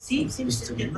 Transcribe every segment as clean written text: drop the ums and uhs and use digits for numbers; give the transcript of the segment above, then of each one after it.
Sí, sí, sí.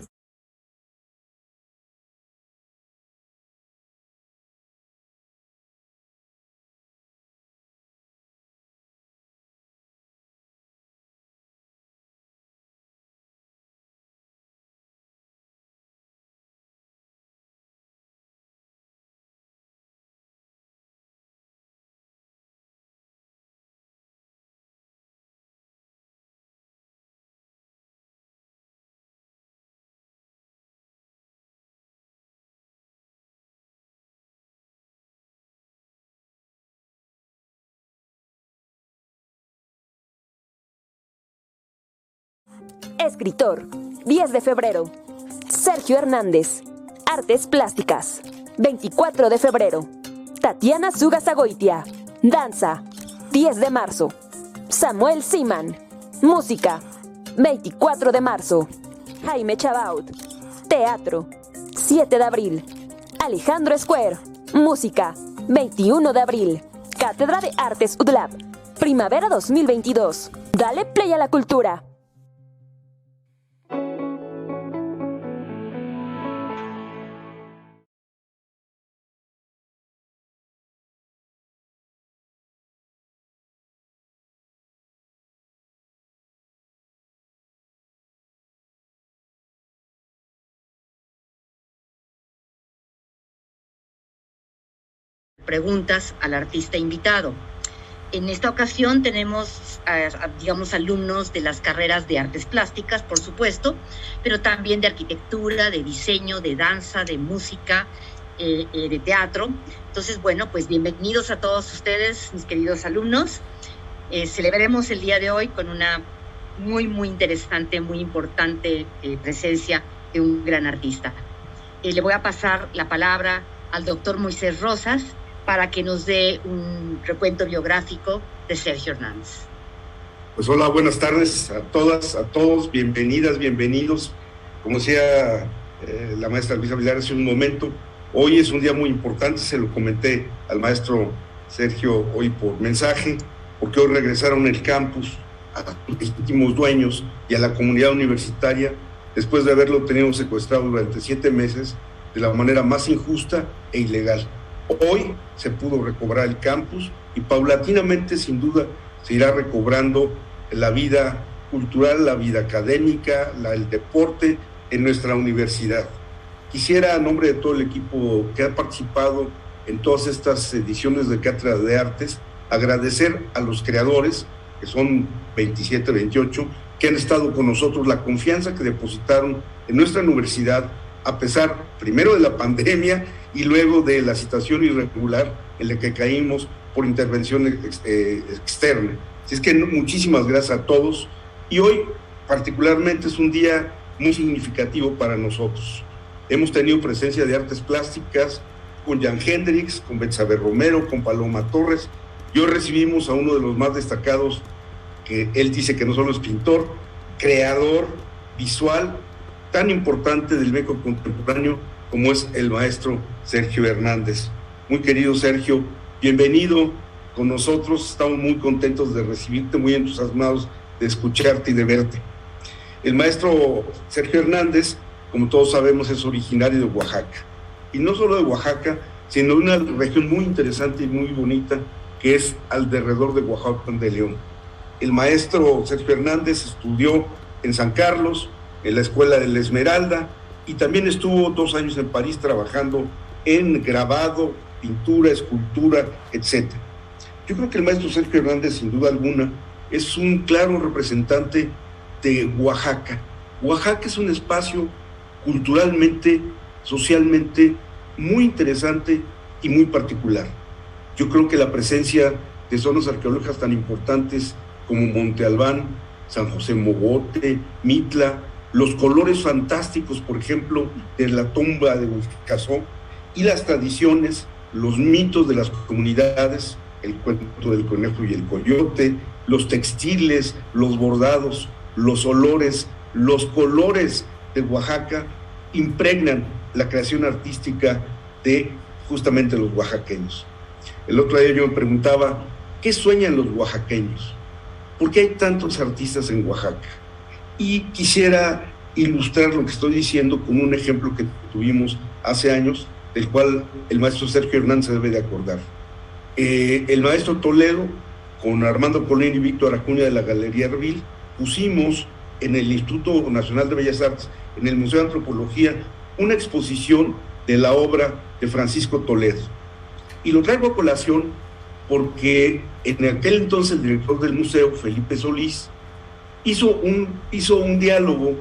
Escritor, 10 de febrero. Sergio Hernández. Artes plásticas, 24 de febrero. Tatiana Sugasagoitia. Danza, 10 de marzo. Samuel Siman. Música, 24 de marzo. Jaime Chabaud. Teatro, 7 de abril. Alejandro Square. Música, 21 de abril. Cátedra de Artes UDLAB. Primavera 2022. Dale play a la cultura. Preguntas al artista invitado. En esta ocasión tenemos, digamos, alumnos de las carreras de artes plásticas, por supuesto, pero también de arquitectura, de diseño, de danza, de música, de teatro. Entonces, bueno, pues bienvenidos a todos ustedes, mis queridos alumnos. Celebraremos el día de hoy con una muy, muy interesante, muy importante presencia de un gran artista. Le voy a pasar la palabra al doctor Moisés Rosas, para que nos dé un recuento biográfico de Sergio Hernández. Pues hola, buenas tardes a todas, a todos, bienvenidas, bienvenidos. Como decía la maestra Luisa Vilar hace un momento, hoy es un día muy importante, se lo comenté al maestro Sergio hoy por mensaje, porque hoy regresaron el campus a los legítimos dueños y a la comunidad universitaria, después de haberlo tenido secuestrado durante 7 meses de la manera más injusta e ilegal. Hoy se pudo recobrar el campus y paulatinamente, sin duda, se irá recobrando la vida cultural, la vida académica, el deporte en nuestra universidad. Quisiera, a nombre de todo el equipo que ha participado en todas estas ediciones de Cátedra de Artes, agradecer a los creadores, que son 27, 28, que han estado con nosotros, la confianza que depositaron en nuestra universidad, a pesar primero de la pandemia y luego de la situación irregular en la que caímos por intervención externa. Así es que muchísimas gracias a todos, y hoy particularmente es un día muy significativo para nosotros. Hemos tenido presencia de artes plásticas con Jan Hendrix, con Betsabe Romero, con Paloma Torres, y hoy recibimos a uno de los más destacados, que él dice que no solo es pintor, creador visual, tan importante del México contemporáneo como es el maestro Sergio Hernández. Muy querido Sergio, bienvenido con nosotros, estamos muy contentos de recibirte, muy entusiasmados de escucharte y de verte. El maestro Sergio Hernández, como todos sabemos, es originario de Oaxaca, y no solo de Oaxaca, sino de una región muy interesante y muy bonita, que es alrededor de Oaxaca de León. El maestro Sergio Hernández estudió en San Carlos, en la Escuela de la Esmeralda, y también estuvo 2 años en París trabajando en grabado, pintura, escultura, etc. Yo creo que el maestro Sergio Hernández, sin duda alguna, es un claro representante de Oaxaca. Oaxaca es un espacio culturalmente, socialmente muy interesante y muy particular. Yo creo que la presencia de zonas arqueológicas tan importantes como Monte Albán, San José Mogote, Mitla, los colores fantásticos, por ejemplo, de la tumba de Huizquicazó, y las tradiciones, los mitos de las comunidades, el cuento del conejo y el coyote, los textiles, los bordados, los olores, los colores de Oaxaca, impregnan la creación artística de justamente los oaxaqueños. El otro día yo me preguntaba, ¿qué sueñan los oaxaqueños? ¿Por qué hay tantos artistas en Oaxaca? Y quisiera ilustrar lo que estoy diciendo con un ejemplo que tuvimos hace años, del cual el maestro Sergio Hernández se debe de acordar. El maestro Toledo, con Armando Colín y Víctor Acuña de la Galería Erbil, pusimos en el Instituto Nacional de Bellas Artes, en el Museo de Antropología, una exposición de la obra de Francisco Toledo. Y lo traigo a colación porque en aquel entonces el director del museo, Felipe Solís, hizo un diálogo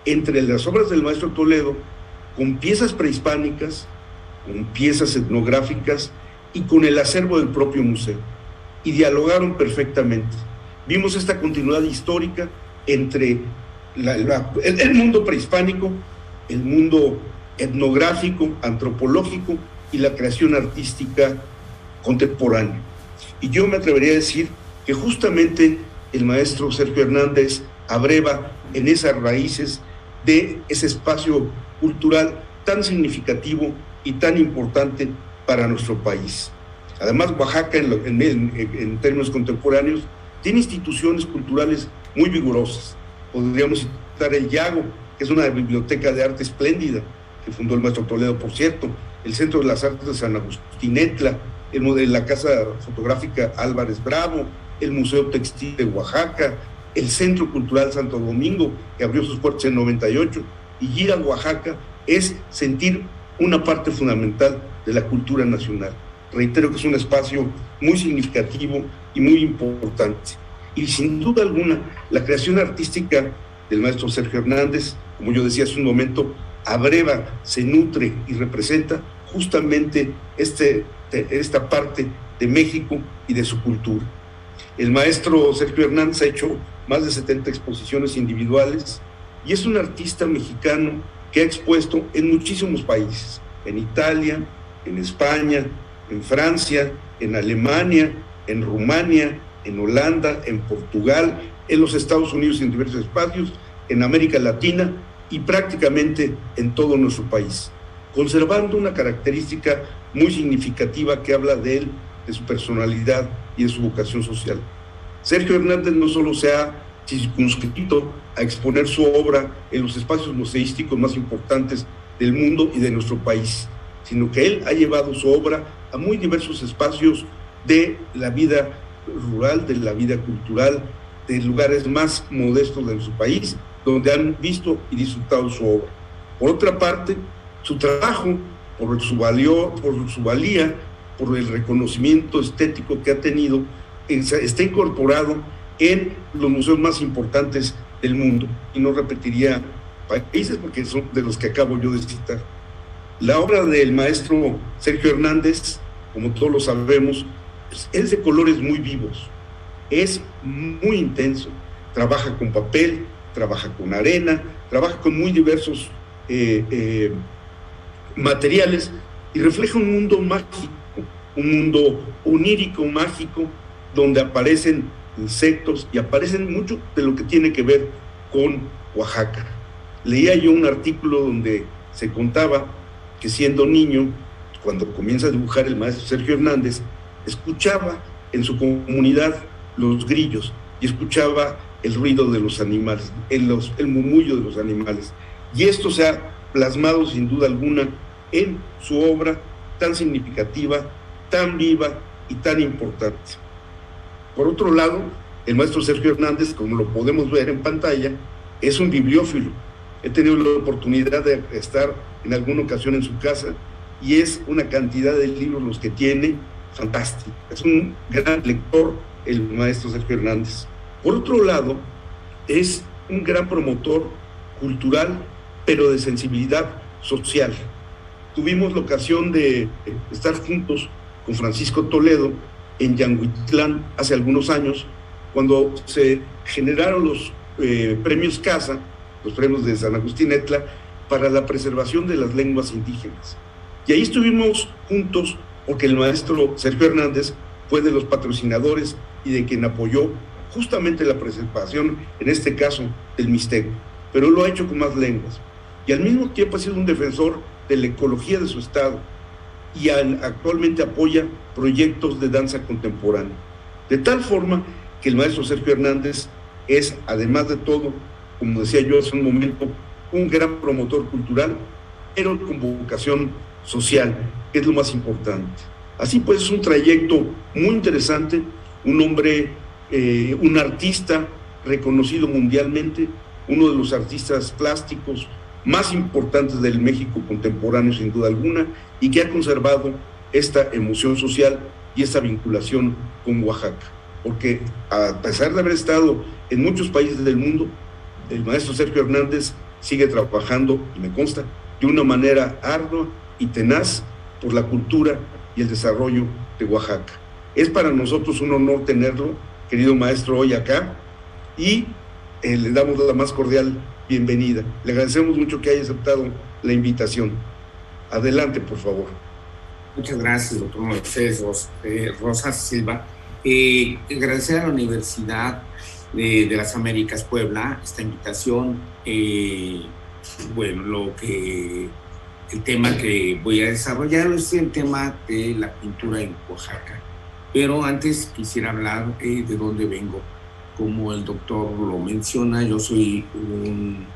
entre las obras del maestro Toledo con piezas prehispánicas, con piezas etnográficas y con el acervo del propio museo. Y dialogaron perfectamente. Vimos esta continuidad histórica entre el mundo prehispánico, el mundo etnográfico, antropológico y la creación artística contemporánea. Y yo me atrevería a decir que justamente el maestro Sergio Hernández abreva en esas raíces de ese espacio cultural tan significativo y tan importante para nuestro país. Además, Oaxaca, en términos contemporáneos, tiene instituciones culturales muy vigorosas. Podríamos citar el Yago, que es una biblioteca de arte espléndida, que fundó el maestro Toledo, por cierto, el Centro de las Artes de San Agustín Etla, la Casa Fotográfica Álvarez Bravo, el Museo Textil de Oaxaca, el Centro Cultural Santo Domingo, que abrió sus puertas en 98, y ir a Oaxaca es sentir una parte fundamental de la cultura nacional. Reitero que es un espacio muy significativo y muy importante. Y sin duda alguna, la creación artística del maestro Sergio Hernández, como yo decía hace un momento, abreva, se nutre y representa justamente esta parte de México y de su cultura. El maestro Sergio Hernández ha hecho más de 70 exposiciones individuales y es un artista mexicano que ha expuesto en muchísimos países, en Italia, en España, en Francia, en Alemania, en Rumania, en Holanda, en Portugal, en los Estados Unidos y en diversos espacios, en América Latina y prácticamente en todo nuestro país, conservando una característica muy significativa que habla de él, de su personalidad y de su vocación social. Sergio Hernández no solo se ha circunscrito a exponer su obra en los espacios museísticos más importantes del mundo y de nuestro país, sino que él ha llevado su obra a muy diversos espacios de la vida rural, de la vida cultural, de lugares más modestos de nuestro país, donde han visto y disfrutado su obra. Por otra parte, su trabajo, por su valía, por el reconocimiento estético que ha tenido, está incorporado en los museos más importantes del mundo. Y no repetiría países porque son de los que acabo yo de citar. La obra del maestro Sergio Hernández, como todos lo sabemos, es de colores muy vivos, es muy intenso, trabaja con papel, trabaja con arena, trabaja con muy diversos materiales y refleja un mundo mágico, un mundo onírico, mágico, donde aparecen insectos y aparecen mucho de lo que tiene que ver con Oaxaca. Leía yo un artículo donde se contaba que siendo niño, cuando comienza a dibujar el maestro Sergio Hernández, escuchaba en su comunidad los grillos y escuchaba el ruido de los animales, el murmullo de los animales. Y esto se ha plasmado sin duda alguna en su obra tan significativa, tan viva y tan importante. Por otro lado, el maestro Sergio Hernández, como lo podemos ver en pantalla, es un bibliófilo. He tenido la oportunidad de estar en alguna ocasión en su casa y es una cantidad de libros los que tiene fantástica. Es un gran lector el maestro Sergio Hernández. Por otro lado, es un gran promotor cultural, pero de sensibilidad social. Tuvimos la ocasión de estar juntos con Francisco Toledo en Yanguitlán hace algunos años, cuando se generaron los premios CASA, los premios de San Agustín Etla, para la preservación de las lenguas indígenas. Y ahí estuvimos juntos porque el maestro Sergio Hernández fue de los patrocinadores y de quien apoyó justamente la preservación, en este caso, del mixteco, pero lo ha hecho con más lenguas. Y al mismo tiempo ha sido un defensor de la ecología de su estado y actualmente apoya proyectos de danza contemporánea. De tal forma que el maestro Sergio Hernández es, además de todo, como decía yo hace un momento, un gran promotor cultural, pero con vocación social, que es lo más importante. Así pues, es un trayecto muy interesante, un hombre, un artista reconocido mundialmente, uno de los artistas plásticos más importantes del México contemporáneo, sin duda alguna, y que ha conservado esta emoción social y esta vinculación con Oaxaca. Porque a pesar de haber estado en muchos países del mundo, el maestro Sergio Hernández sigue trabajando, y me consta, de una manera ardua y tenaz por la cultura y el desarrollo de Oaxaca. Es para nosotros un honor tenerlo, querido maestro, hoy acá, y le damos la más cordial bienvenida. Le agradecemos mucho que haya aceptado la invitación. Adelante, por favor. Muchas gracias, doctor Moisés Rosas Silva. Agradecer a la Universidad de las Américas Puebla esta invitación. Bueno, el tema que voy a desarrollar es el tema de la pintura en Oaxaca. Pero antes quisiera hablar de dónde vengo. Como el doctor lo menciona, yo soy un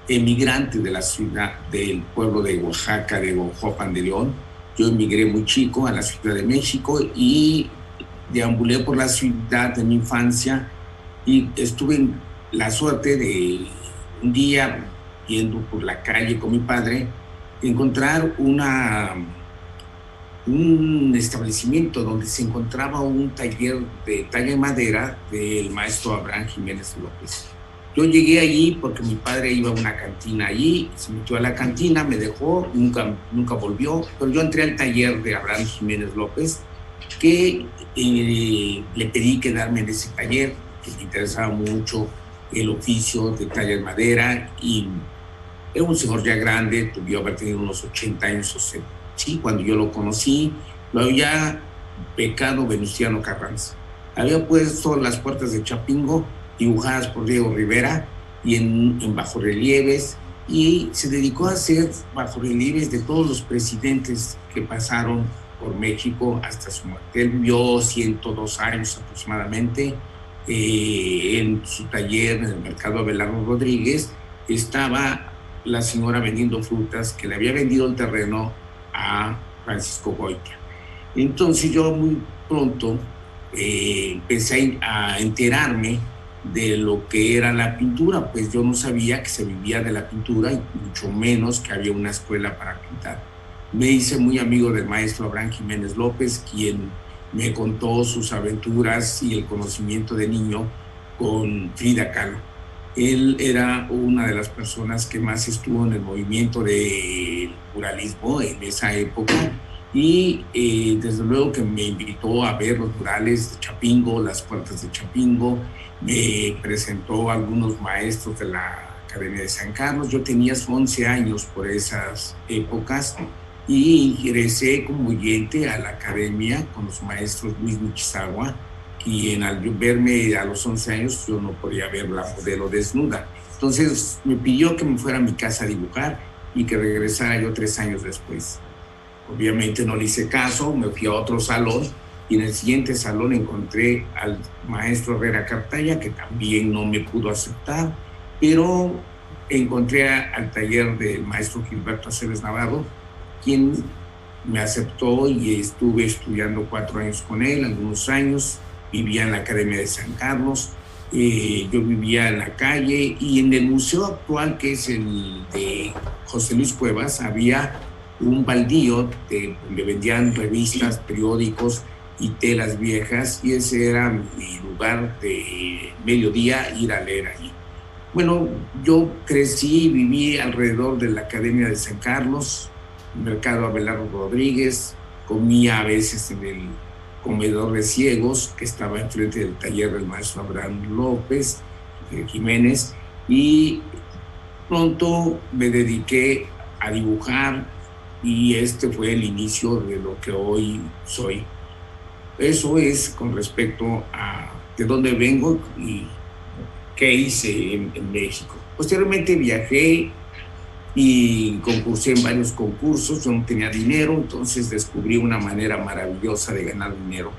emigrante de la ciudad, del pueblo de Oaxaca, de Oaxaca de León. Yo emigré muy chico a la Ciudad de México y deambulé por la ciudad de mi infancia y estuve en la suerte de un día yendo por la calle con mi padre, encontrar un establecimiento donde se encontraba un taller de talla de madera del maestro Abraham Jiménez López. Yo llegué allí porque mi padre iba a una cantina allí, se metió a la cantina, me dejó, nunca volvió, pero yo entré al taller de Abraham Jiménez López, que le pedí quedarme en ese taller, que me interesaba mucho el oficio de talla de madera, y era un señor ya grande, debió haber tenido unos 80 años o sea. Sí, cuando yo lo conocí, lo había becado Venustiano Carranza. Había puesto las puertas de Chapingo dibujadas por Diego Rivera y en bajorrelieves, y se dedicó a hacer bajorrelieves de todos los presidentes que pasaron por México hasta su muerte. Él vivió 102 años aproximadamente. En su taller, en el mercado Abelardo Rodríguez, estaba la señora vendiendo frutas que le había vendido el terreno a Francisco Goitia. Entonces yo muy pronto empecé a enterarme de lo que era la pintura, pues yo no sabía que se vivía de la pintura y mucho menos que había una escuela para pintar. Me hice muy amigo del maestro Abraham Jiménez López, quien me contó sus aventuras y el conocimiento de niño con Frida Kahlo. Él era una de las personas que más estuvo en el movimiento del muralismo en esa época y desde luego que me invitó a ver los murales de Chapingo, las puertas de Chapingo, me presentó a algunos maestros de la Academia de San Carlos. Yo tenía 11 años por esas épocas y ingresé como oyente a la academia con los maestros Luis Michizagua, quien al verme a los 11 años yo no podía ver la modelo desnuda. Entonces me pidió que me fuera a mi casa a dibujar y que regresara yo 3 años después. Obviamente no le hice caso, me fui a otro salón y en el siguiente salón encontré al maestro Herrera Cartaya, que también no me pudo aceptar, pero encontré al taller del maestro Gilberto Aceves Navarro, quien me aceptó y estuve estudiando 4 años con él, algunos años. Vivía en la Academia de San Carlos, yo vivía en la calle y en el museo actual, que es el de José Luis Cuevas, había un baldío donde vendían revistas, periódicos y telas viejas, y ese era mi lugar de mediodía, ir a leer allí. Bueno, yo crecí y viví alrededor de la Academia de San Carlos, mercado Abelardo Rodríguez, comía a veces en el comedor de ciegos que estaba enfrente del taller del maestro Abraham López Jiménez, y pronto me dediqué a dibujar y este fue el inicio de lo que hoy soy. Eso es con respecto a de dónde vengo y qué hice en México. Posteriormente viajé y concursé en varios concursos. Yo no tenía dinero, entonces descubrí una manera maravillosa de ganar dinero.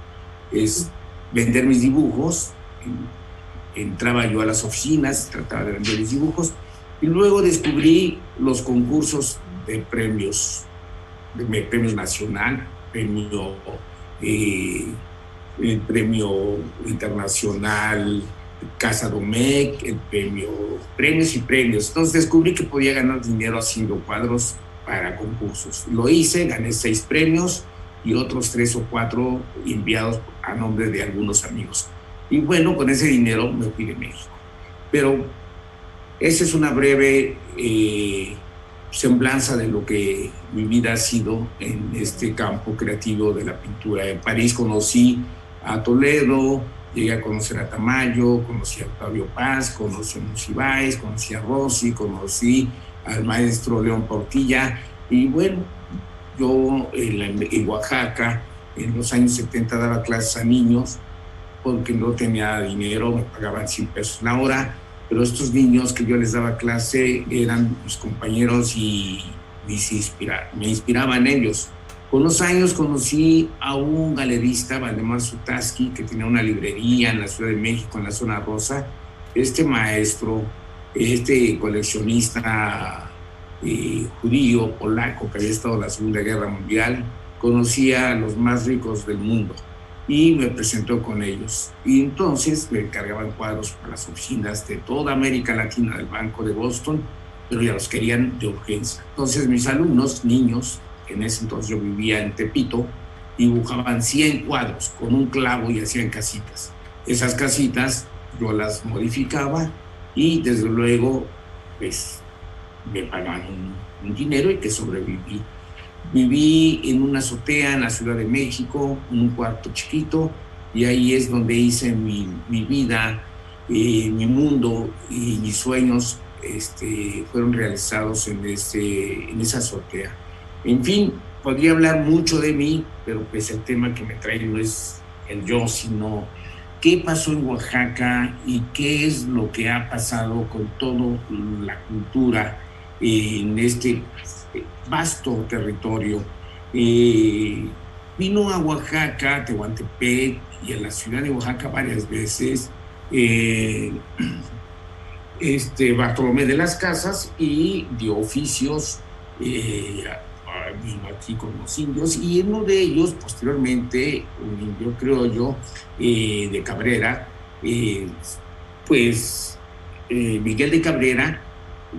Es vender mis dibujos. Entraba yo a las oficinas, trataba de vender mis dibujos Y luego descubrí los concursos de premios nacional, el premio internacional Casa Domecq, el premios y premios. Entonces descubrí que podía ganar dinero haciendo cuadros para concursos. Lo hice, gané 6 premios y otros 3 o 4 enviados a nombre de algunos amigos. Y bueno, con ese dinero me fui de México. Pero esa es una breve semblanza de lo que mi vida ha sido en este campo creativo de la pintura. En París conocí a Toledo, llegué a conocer a Tamayo, conocí a Octavio Paz, conocí a Monsiváis, conocí a Rossi, conocí al maestro León Portilla. Y bueno, yo en Oaxaca, en los años 70, daba clases a niños porque no tenía dinero, me pagaban 100 pesos la hora, pero estos niños que yo les daba clase eran mis compañeros y me inspiraba en ellos. Con los años conocí a un galerista, Valdemar Sutaski, que tenía una librería en la Ciudad de México, en la Zona Rosa. Este maestro, este coleccionista judío, polaco, que había estado en la Segunda Guerra Mundial, conocía a los más ricos del mundo y me presentó con ellos. Y entonces me encargaban cuadros para las oficinas de toda América Latina del Banco de Boston, pero ya los querían de urgencia. Entonces mis alumnos, niños, en ese entonces yo vivía en Tepito, dibujaban 100 cuadros con un clavo y hacían casitas. Esas casitas yo las modificaba y desde luego pues me pagaban un dinero y que sobreviví. Viví en una azotea en la Ciudad de México, en un cuarto chiquito, y ahí es donde hice mi vida, mi mundo y mis sueños fueron realizados en esa azotea. En fin, podría hablar mucho de mí, pero pues el tema que me trae no es el yo, sino qué pasó en Oaxaca y qué es lo que ha pasado con toda la cultura en este vasto territorio. Vino a Oaxaca, Tehuantepec y a la ciudad de Oaxaca varias veces Bartolomé de las Casas y dio oficios, vino aquí con los indios, y uno de ellos posteriormente, un indio criollo de Cabrera, Miguel de Cabrera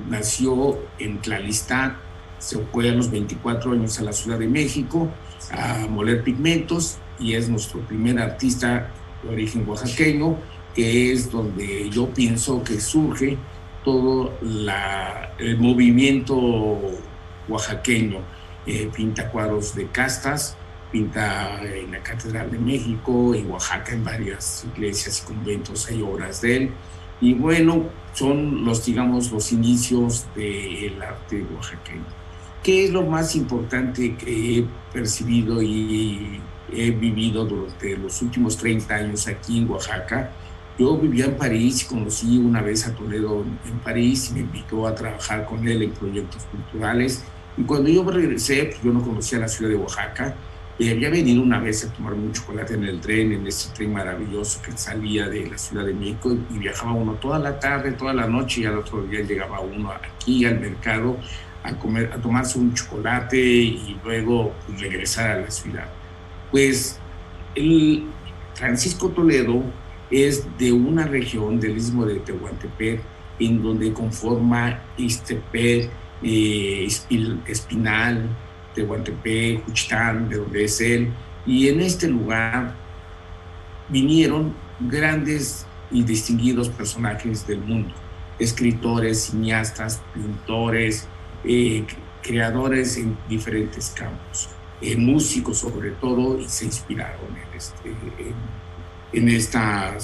nació en Tlalistán, se fue a los 24 años a la Ciudad de México a moler pigmentos y es nuestro primer artista de origen oaxaqueño, que es donde yo pienso que surge todo el movimiento oaxaqueño. Pinta cuadros de castas, pinta en la Catedral de México, en Oaxaca, en varias iglesias y conventos hay obras de él. Y bueno, son los inicios del arte oaxaqueño. ¿Qué es lo más importante que he percibido y he vivido durante los últimos 30 años aquí en Oaxaca? Yo vivía en París y conocí una vez a Toledo en París y me invitó a trabajar con él en proyectos culturales. Y cuando yo regresé, pues yo no conocía la ciudad de Oaxaca. Había venido una vez a tomar un chocolate en el tren, en ese tren maravilloso que salía de la Ciudad de México, y viajaba uno toda la tarde, toda la noche, y al otro día llegaba uno aquí al mercado a tomarse un chocolate y luego pues, regresar a la ciudad. Pues el Francisco Toledo es de una región del istmo de Tehuantepec, en donde conforma Ixtepec, Espinal, Tehuantepec, Juchitán, de donde es él, y en este lugar vinieron grandes y distinguidos personajes del mundo, escritores, cineastas, pintores, creadores en diferentes campos, músicos sobre todo, y se inspiraron en esta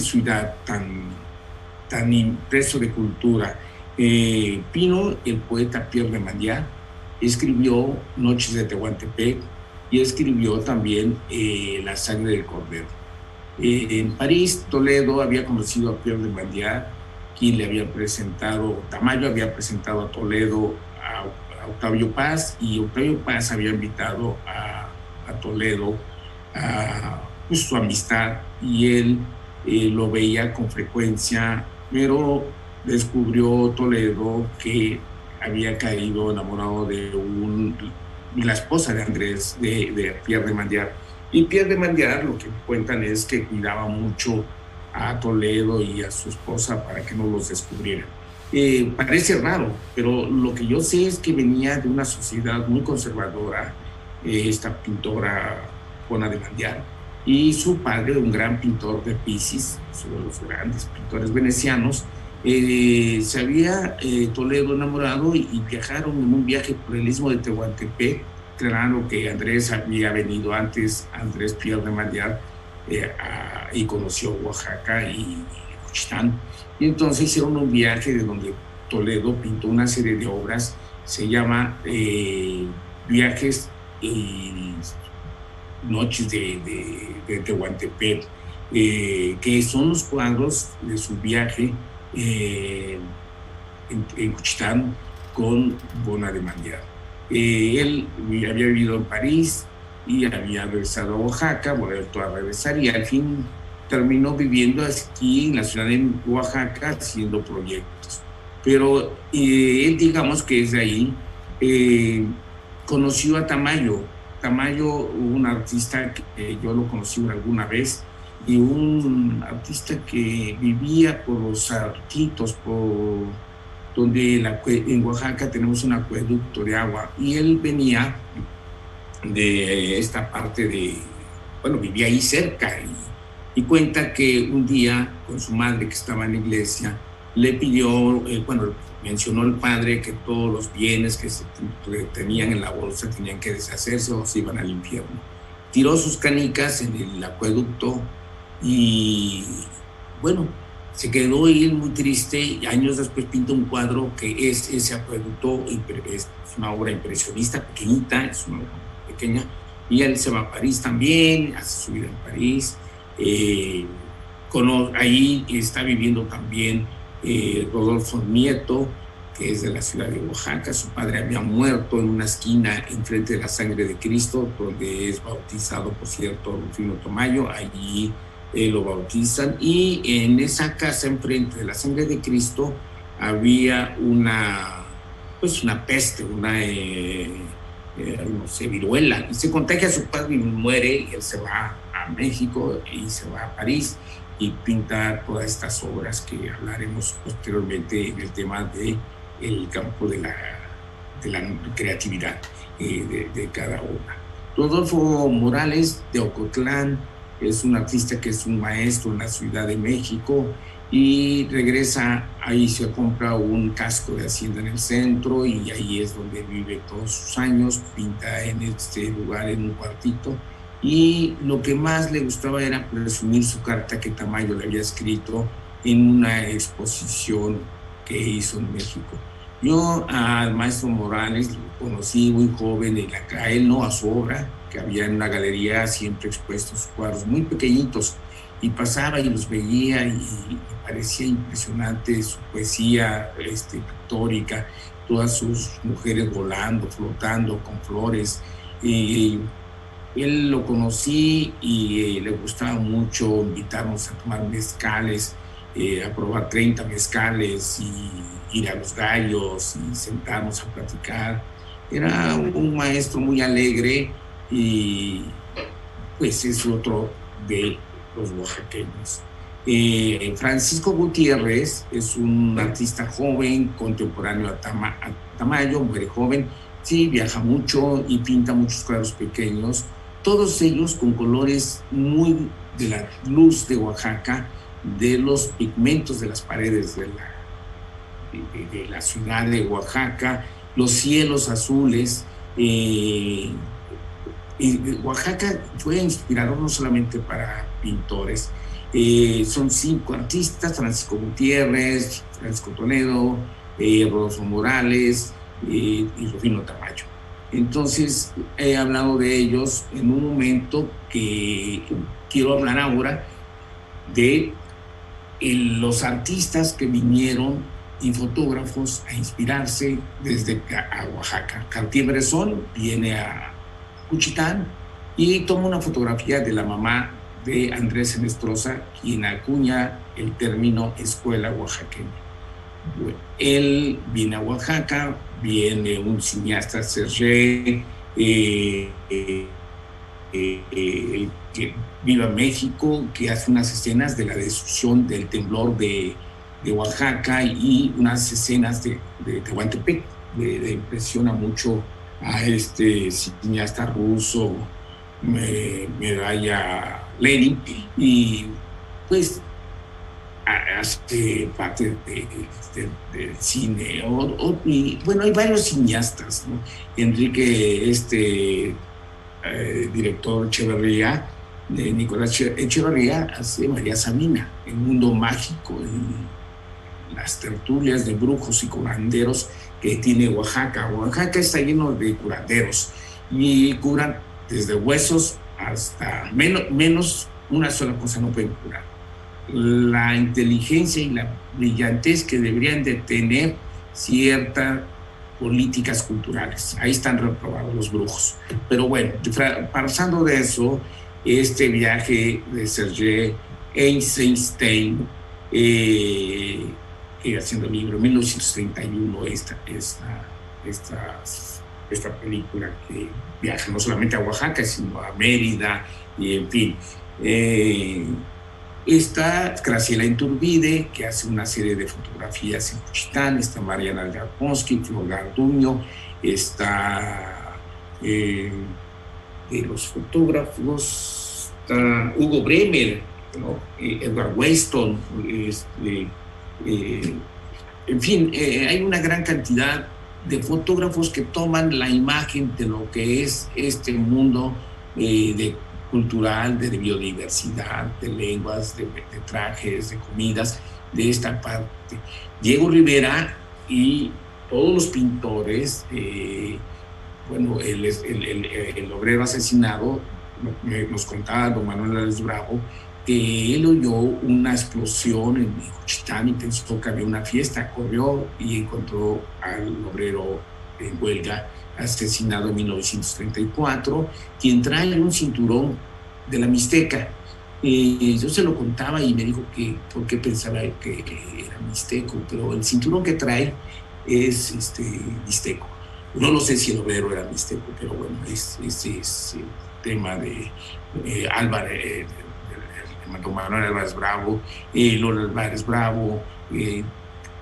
ciudad tan impreso de cultura. Pino, el poeta Pierre de Mandiá, escribió Noches de Tehuantepec y escribió también La sangre del cordero. En París, Toledo había conocido a Pierre de Mandiá, quien le había presentado, Tamayo había presentado a Toledo a Octavio Paz, y Octavio Paz había invitado a Toledo a su amistad, y él lo veía con frecuencia pero descubrió Toledo que había caído enamorado de la esposa de Andrés, de Pierre de Mandiar. Y Pierre de Mandiar, lo que cuentan es que cuidaba mucho a Toledo y a su esposa para que no los descubrieran. Parece raro, pero lo que yo sé es que venía de una sociedad muy conservadora, esta pintora Juana de Mandiar, y su padre, un gran pintor de Pisis, uno de los grandes pintores venecianos. Se había Toledo enamorado y viajaron en un viaje por el istmo de Tehuantepec, claro que Andrés había venido antes, Andrés Pierre de Mandiar, y conoció Oaxaca y Juchitán. Y entonces hicieron un viaje de donde Toledo pintó una serie de obras, se llama Viajes y Noches de Tehuantepec, que son los cuadros de su viaje en Juchitán con Juana de Mandiar. Él había vivido en París y había regresado a Oaxaca, vuelto a regresar y al fin terminó viviendo aquí en la ciudad de Oaxaca haciendo proyectos. Pero él, digamos que desde ahí conoció a Tamayo. Tamayo, un artista que yo lo conocí alguna vez, y un artista que vivía por los arquitos, donde en Oaxaca tenemos un acueducto de agua, y él venía de esta parte vivía ahí cerca, y cuenta que un día con su madre que estaba en la iglesia, le pidió, mencionó el padre que todos los bienes que tenían en la bolsa tenían que deshacerse o se iban al infierno. Tiró sus canicas en el acueducto y se quedó él muy triste, y años después pinta un cuadro que es ese acueducto, es una obra impresionista, pequeñita, es una obra pequeña, y él se va a París también, hace su vida en París, ahí está viviendo también Rodolfo Nieto, que es de la ciudad de Oaxaca. Su padre había muerto en una esquina enfrente de la Sangre de Cristo, donde es bautizado, por cierto, Rufino Tamayo. Allí lo bautizan, y en esa casa enfrente de la Sangre de Cristo había una peste, viruela, y se contagia a su padre y muere, y él se va a México y se va a París y pinta todas estas obras que hablaremos posteriormente en el tema del campo de la creatividad de cada obra. Rodolfo Morales, de Ocotlán, es un artista que es un maestro en la Ciudad de México, y regresa, ahí se compra un casco de hacienda en el centro, y ahí es donde vive todos sus años, pinta en este lugar en un cuartito, y lo que más le gustaba era presumir su carta que Tamayo le había escrito en una exposición que hizo en México. Yo al maestro Morales lo conocí muy joven, a él no, a su obra, que había en una galería siempre expuestos cuadros muy pequeñitos, y pasaba y los veía y me parecía impresionante su poesía pictórica, todas sus mujeres volando, flotando con flores. Él lo conocí y le gustaba mucho invitarnos a tomar mezcales, a probar 30 mezcales y ir a Los Gallos y sentarnos a platicar. Era un maestro muy alegre, y pues es otro de los oaxaqueños. Francisco Gutiérrez es un artista joven, contemporáneo a Tamayo, muy joven, sí, viaja mucho y pinta muchos cuadros pequeños, todos ellos con colores muy de la luz de Oaxaca, de los pigmentos de las paredes de la ciudad de Oaxaca, los cielos azules. Y Oaxaca fue inspirador no solamente para pintores, son 5 artistas: Francisco Gutiérrez, Francisco Toledo, Rodolfo Morales y Rufino Tamayo. Entonces he hablado de ellos en un momento que quiero hablar ahora de los artistas que vinieron y fotógrafos a inspirarse desde a Oaxaca. Cartier-Bresson viene a Juchitán y toma una fotografía de la mamá de Andrés Senestrosa, quien acuña el término escuela oaxaqueña. Bueno, él viene a Oaxaca, viene un cineasta, Serge, que vive en México, que hace unas escenas de la destrucción del temblor de Oaxaca y unas escenas de Tehuantepec. Le impresiona mucho a este cineasta ruso, Medalla Lenin, y pues hace parte del cine. Y bueno, hay varios cineastas, ¿no? Enrique, director Echeverría, Nicolás Echeverría, hace María Sabina, El Mundo Mágico, en las tertulias de brujos y curanderos que tiene Oaxaca. Oaxaca está lleno de curanderos y curan desde huesos hasta menos una sola cosa no pueden curar. La inteligencia y la brillantez que deberían de tener ciertas políticas culturales. Ahí están reprobados los brujos. Pero bueno, pasando de eso, este viaje de Serge Eisenstein, haciendo el libro, 1931, esta película que viaja no solamente a Oaxaca, sino a Mérida, y en fin. Está Graciela Iturbide, que hace una serie de fotografías en Juchitán, está Mariana Algarponsky, Flor Garduño, está de los fotógrafos, está Hugo Bremer, ¿no? Edward Weston, en fin, hay una gran cantidad de fotógrafos que toman la imagen de lo que es este mundo cultural, de biodiversidad, de lenguas, de trajes, de comidas, de esta parte. Diego Rivera y todos los pintores, bueno, el obrero asesinado, nos contaba don Manuel Álvarez Bravo, que él oyó una explosión en Juchitán y pensó que había una fiesta, corrió y encontró al obrero en huelga, asesinado en 1934, quien trae un cinturón de la Mixteca. Yo se lo contaba y me dijo que por qué pensaba que era mixteco, pero el cinturón que trae es mixteco. No lo sé si el obrero era mixteco, pero bueno, ese es el tema de Álvarez, Manuel Álvarez Bravo, Lola Álvarez Bravo.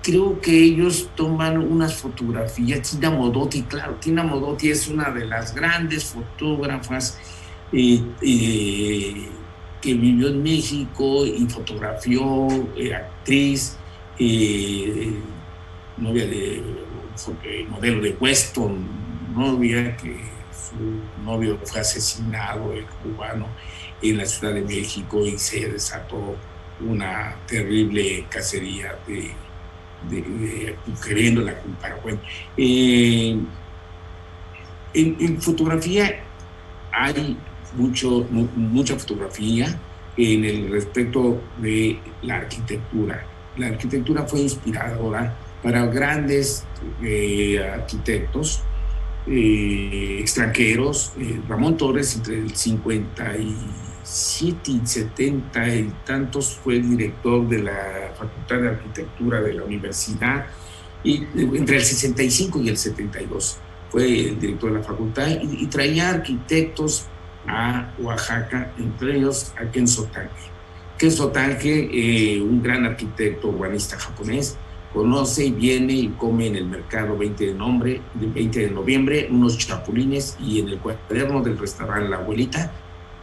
Creo que ellos toman unas fotografías. Tina Modotti, claro, Tina Modotti es una de las grandes fotógrafas que vivió en México y fotografió, actriz, novia de modelo de Weston, novia que su novio fue asesinado, el cubano, en la Ciudad de México, y se desató una terrible cacería queriendo la culpa. Bueno, en fotografía hay mucha fotografía en el respecto de la arquitectura. La arquitectura fue inspiradora para grandes arquitectos extranjeros. Ramón Torres, entre el 57 y 70 y tantos, fue el director de la Facultad de Arquitectura de la Universidad, y entre el 65 y el 72 fue el director de la facultad, y traía arquitectos a Oaxaca, entre ellos a Kenzo Tange. Kenzo Tange, un gran arquitecto urbanista japonés, conoce y viene y come en el mercado 20 de noviembre unos chapulines, y en el cuaderno del restaurante La Abuelita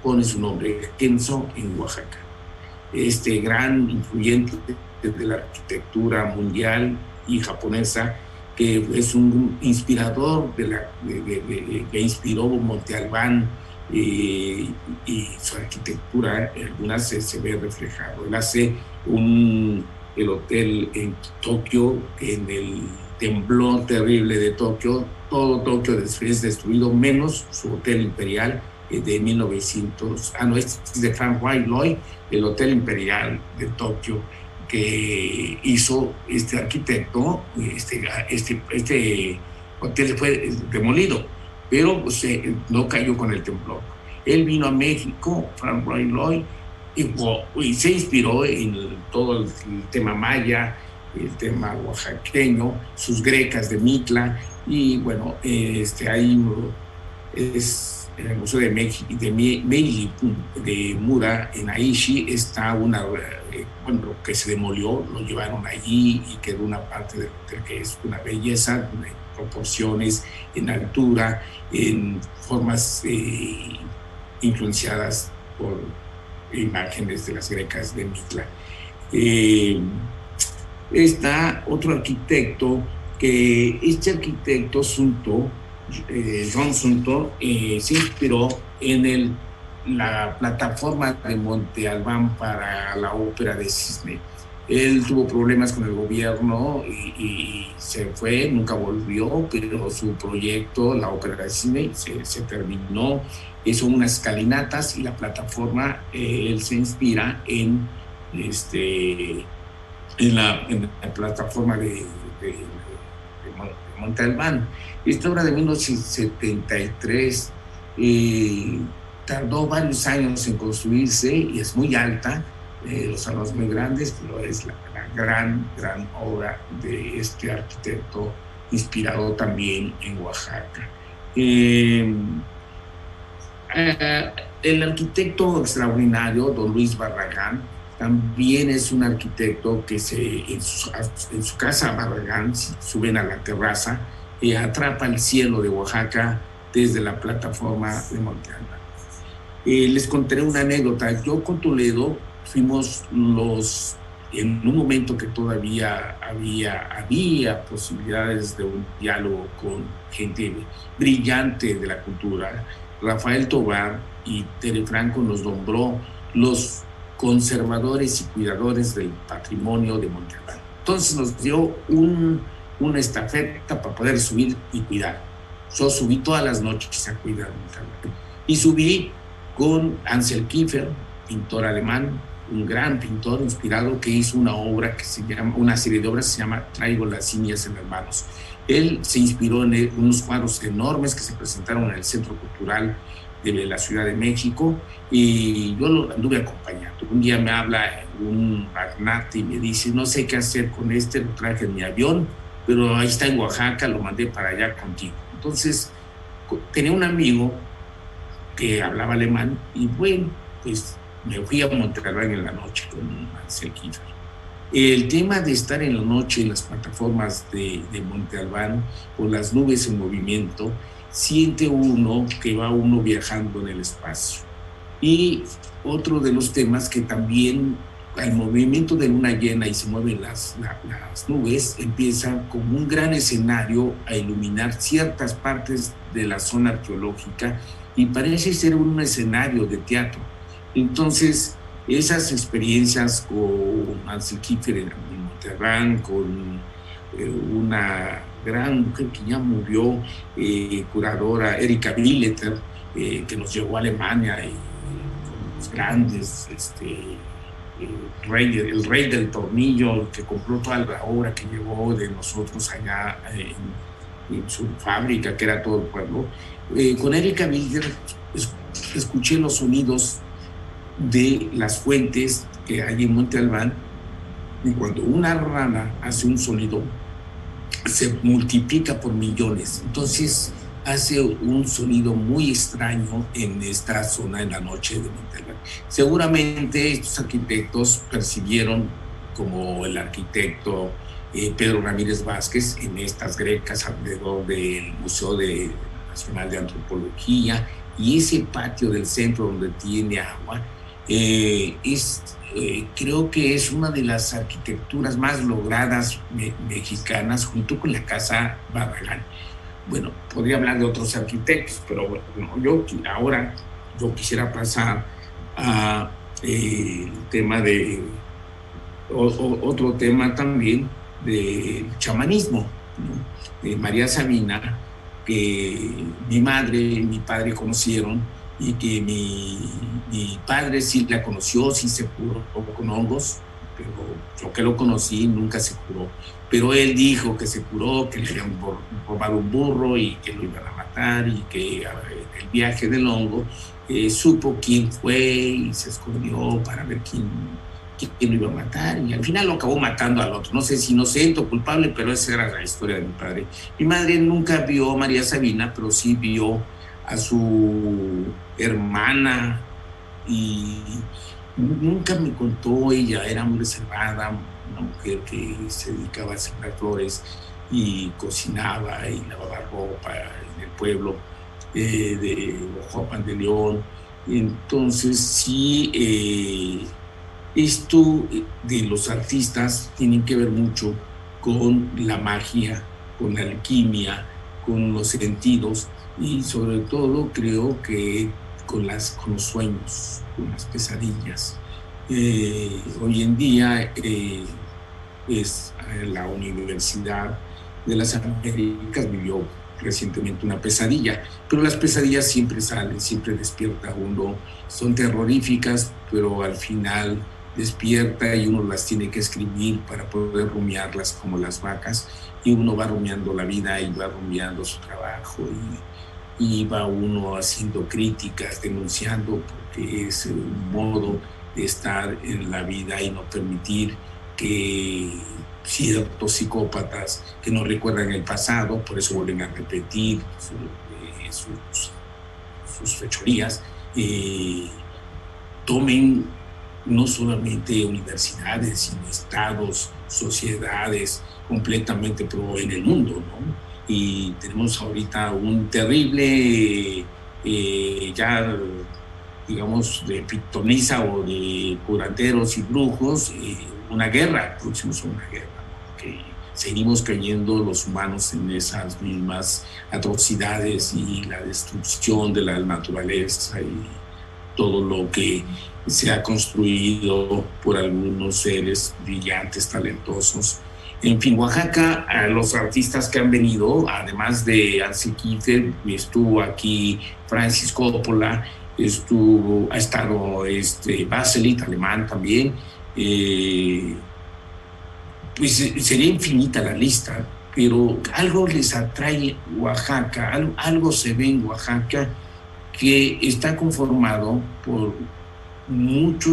pone su nombre, Kenzo en Oaxaca. Este gran influyente de la arquitectura mundial y japonesa, que es un inspirador que inspiró Monte Albán, y su arquitectura, algunas se ve reflejado. Él hace el hotel en Tokio, en el temblor terrible de Tokio. Todo Tokio es destruido, menos su hotel imperial de 1900. Es de Frank White Loy, el hotel imperial de Tokio, que hizo este arquitecto. Este hotel fue demolido, pero no cayó con el temblor. Él vino a México, Frank White Loy, y se inspiró en todo el tema maya, el tema oaxaqueño, sus grecas de Mitla, y bueno, ahí es en el Museo de Meiji de Mura, en Aichi, está lo que se demolió, lo llevaron allí y quedó una parte de que es una belleza, de proporciones, en altura, en formas influenciadas por imágenes de las grecas de Mitla. Está otro arquitecto, que este arquitecto Ron Sunto, se inspiró en la plataforma de Monte Albán para la ópera de Cisne. Él tuvo problemas con el gobierno y se fue, nunca volvió, pero su proyecto, la ópera de Cisne, se terminó. Son unas escalinatas y la plataforma, él se inspira en la plataforma de Monte Albán. Esta obra de 1973 tardó varios años en construirse y es muy alta, los salones muy grandes, pero es la gran obra de este arquitecto, inspirado también en Oaxaca. El arquitecto extraordinario, don Luis Barragán, también es un arquitecto que en su casa Barragán, si suben a la terraza, atrapa el cielo de Oaxaca desde la plataforma de Monte Albán. Les contaré una anécdota. Yo con Toledo fuimos en un momento que todavía había posibilidades de un diálogo con gente brillante de la cultura. Rafael Tobar y Tere Franco nos nombró los conservadores y cuidadores del patrimonio de Monte Albán. Entonces nos dio una estafeta para poder subir y cuidar. Yo subí todas las noches a cuidar Monte Albán. Y subí con Ansel Kiefer, pintor alemán, un gran pintor inspirado, que hizo una serie de obras que se llama Traigo las Indias en las manos. Él se inspiró en unos cuadros enormes que se presentaron en el Centro Cultural de la Ciudad de México, y yo lo anduve acompañando. Un día me habla un magnate y me dice: no sé qué hacer con lo traje en mi avión, pero ahí está en Oaxaca, lo mandé para allá contigo. Entonces tenía un amigo que hablaba alemán y bueno, pues me fui a Monte Albán en la noche con Ansel Kiefer. El tema de estar en la noche en las plataformas de Monte Albán, con las nubes en movimiento, siente uno que va uno viajando en el espacio. Y otro de los temas que también, al movimiento de luna llena y se mueven las nubes, empieza como un gran escenario a iluminar ciertas partes de la zona arqueológica y parece ser un escenario de teatro. Entonces, esas experiencias con Ansel Kiefer en Monte Albán, con una gran mujer que ya murió, curadora, Erika Billeter, que nos llevó a Alemania, y con los grandes, el rey del tornillo, que compró toda la obra que llevó de nosotros allá en su fábrica, que era todo el pueblo. Con Erika Billeter escuché los sonidos de las fuentes que hay en Monte Albán, y cuando una rana hace un sonido se multiplica por millones. Entonces hace un sonido muy extraño en esta zona en la noche de Monte Albán. Seguramente estos arquitectos percibieron, como el arquitecto Pedro Ramírez Vázquez, en estas grecas alrededor del Museo Nacional de Antropología, y ese patio del centro donde tiene agua, creo que es una de las arquitecturas más logradas mexicanas, junto con la Casa Barragán. Bueno, podría hablar de otros arquitectos, pero bueno, yo quisiera pasar a el tema de otro tema también del chamanismo, ¿no? De María Sabina, que mi madre y mi padre conocieron, y que mi padre sí la conoció, sí se curó con hongos, pero yo que lo conocí nunca se curó. Pero él dijo que se curó, que le habían robado un burro y que lo iban a matar, y que el viaje del hongo supo quién fue y se escondió para ver quién lo iba a matar, y al final lo acabó matando al otro. No sé si inocente o culpable, pero esa era la historia de mi padre. Mi madre nunca vio a María Sabina, pero sí vio a su hermana, y nunca me contó. Ella era muy reservada, una mujer que se dedicaba a sembrar flores y cocinaba y lavaba ropa en el pueblo de Ojoapan de León. Entonces sí, esto de los artistas tiene que ver mucho con la magia, con la alquimia, con los sentidos, y sobre todo creo que con los sueños, con las pesadillas. Hoy en día es la Universidad de las Américas vivió recientemente una pesadilla, pero las pesadillas siempre salen, siempre despierta uno, son terroríficas, pero al final despierta y uno las tiene que escribir para poder rumiarlas como las vacas, y uno va rumiando la vida y va rumiando su trabajo, y va uno haciendo críticas, denunciando, porque es un modo de estar en la vida y no permitir que ciertos psicópatas que no recuerdan el pasado, por eso vuelven a repetir sus fechorías, tomen no solamente universidades, sino estados, sociedades completamente en el mundo, ¿no? Y tenemos ahorita un terrible, ya digamos, de pitoniza o de curanderos y brujos, una guerra, próximos a una guerra, ¿no? Que seguimos cayendo los humanos en esas mismas atrocidades y la destrucción de la naturaleza y todo lo que se ha construido por algunos seres brillantes, talentosos. En fin, Oaxaca, a los artistas que han venido, además de Ansel Kiefer, estuvo aquí Francis Coppola, ha estado Baselit, alemán también. Pues sería infinita la lista, pero algo les atrae Oaxaca, algo se ve en Oaxaca que está conformado por mucha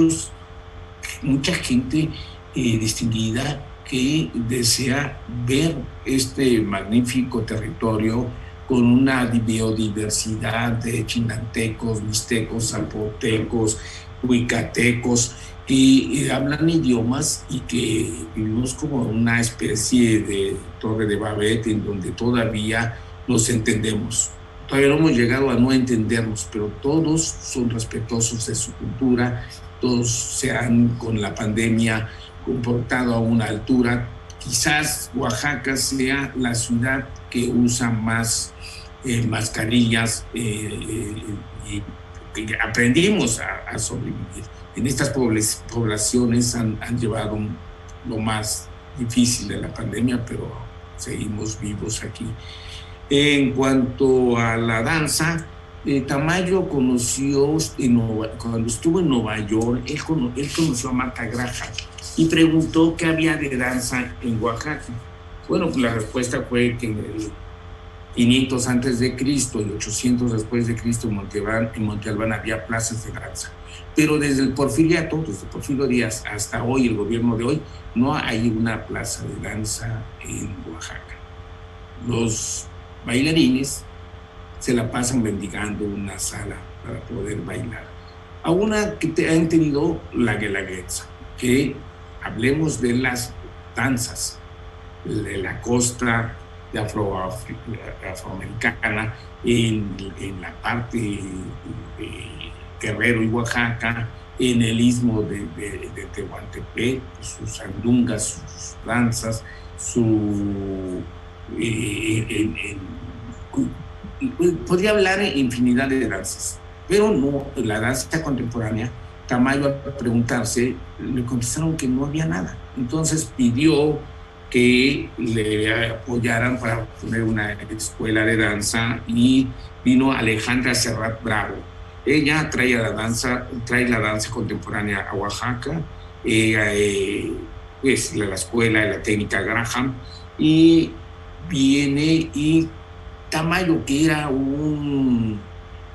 gente distinguida que desea ver este magnífico territorio con una biodiversidad de chinantecos, mixtecos, zapotecos, huicatecos, que hablan idiomas y que vivimos como una especie de Torre de Babel en donde todavía nos entendemos. Todavía no hemos llegado a no entendernos, pero todos son respetuosos de su cultura, todos se han con la pandemia comportado a una altura. Quizás Oaxaca sea la ciudad que usa más mascarillas y aprendimos a sobrevivir. En estas poblaciones han llevado lo más difícil de la pandemia, pero seguimos vivos aquí. En cuanto a la danza, Tamayo conoció, cuando estuvo en Nueva York, él conoció a Martha Graham y preguntó qué había de danza en Oaxaca. Bueno, pues la respuesta fue que en el 500 antes de Cristo y 800 después de Cristo en Monte Albán había plazas de danza. Pero desde el Porfiriato, desde Porfirio Díaz hasta hoy, el gobierno de hoy, no hay una plaza de danza en Oaxaca. Los bailarines se la pasan mendigando una sala para poder bailar. A una que han tenido la Guelaguetza, que hablemos de las danzas de la costa afroamericana, en la parte de Guerrero y Oaxaca, en el istmo de Tehuantepec, sus sandungas, sus danzas, podría hablar en infinidad de danzas, pero no, la danza contemporánea. Tamayo, al preguntarse, le contestaron que no había nada. Entonces pidió que le apoyaran para poner una escuela de danza y vino Alejandra Serrat Bravo. Ella trae la danza contemporánea a Oaxaca, pues la escuela de la técnica Graham, y viene y Tamayo, que era un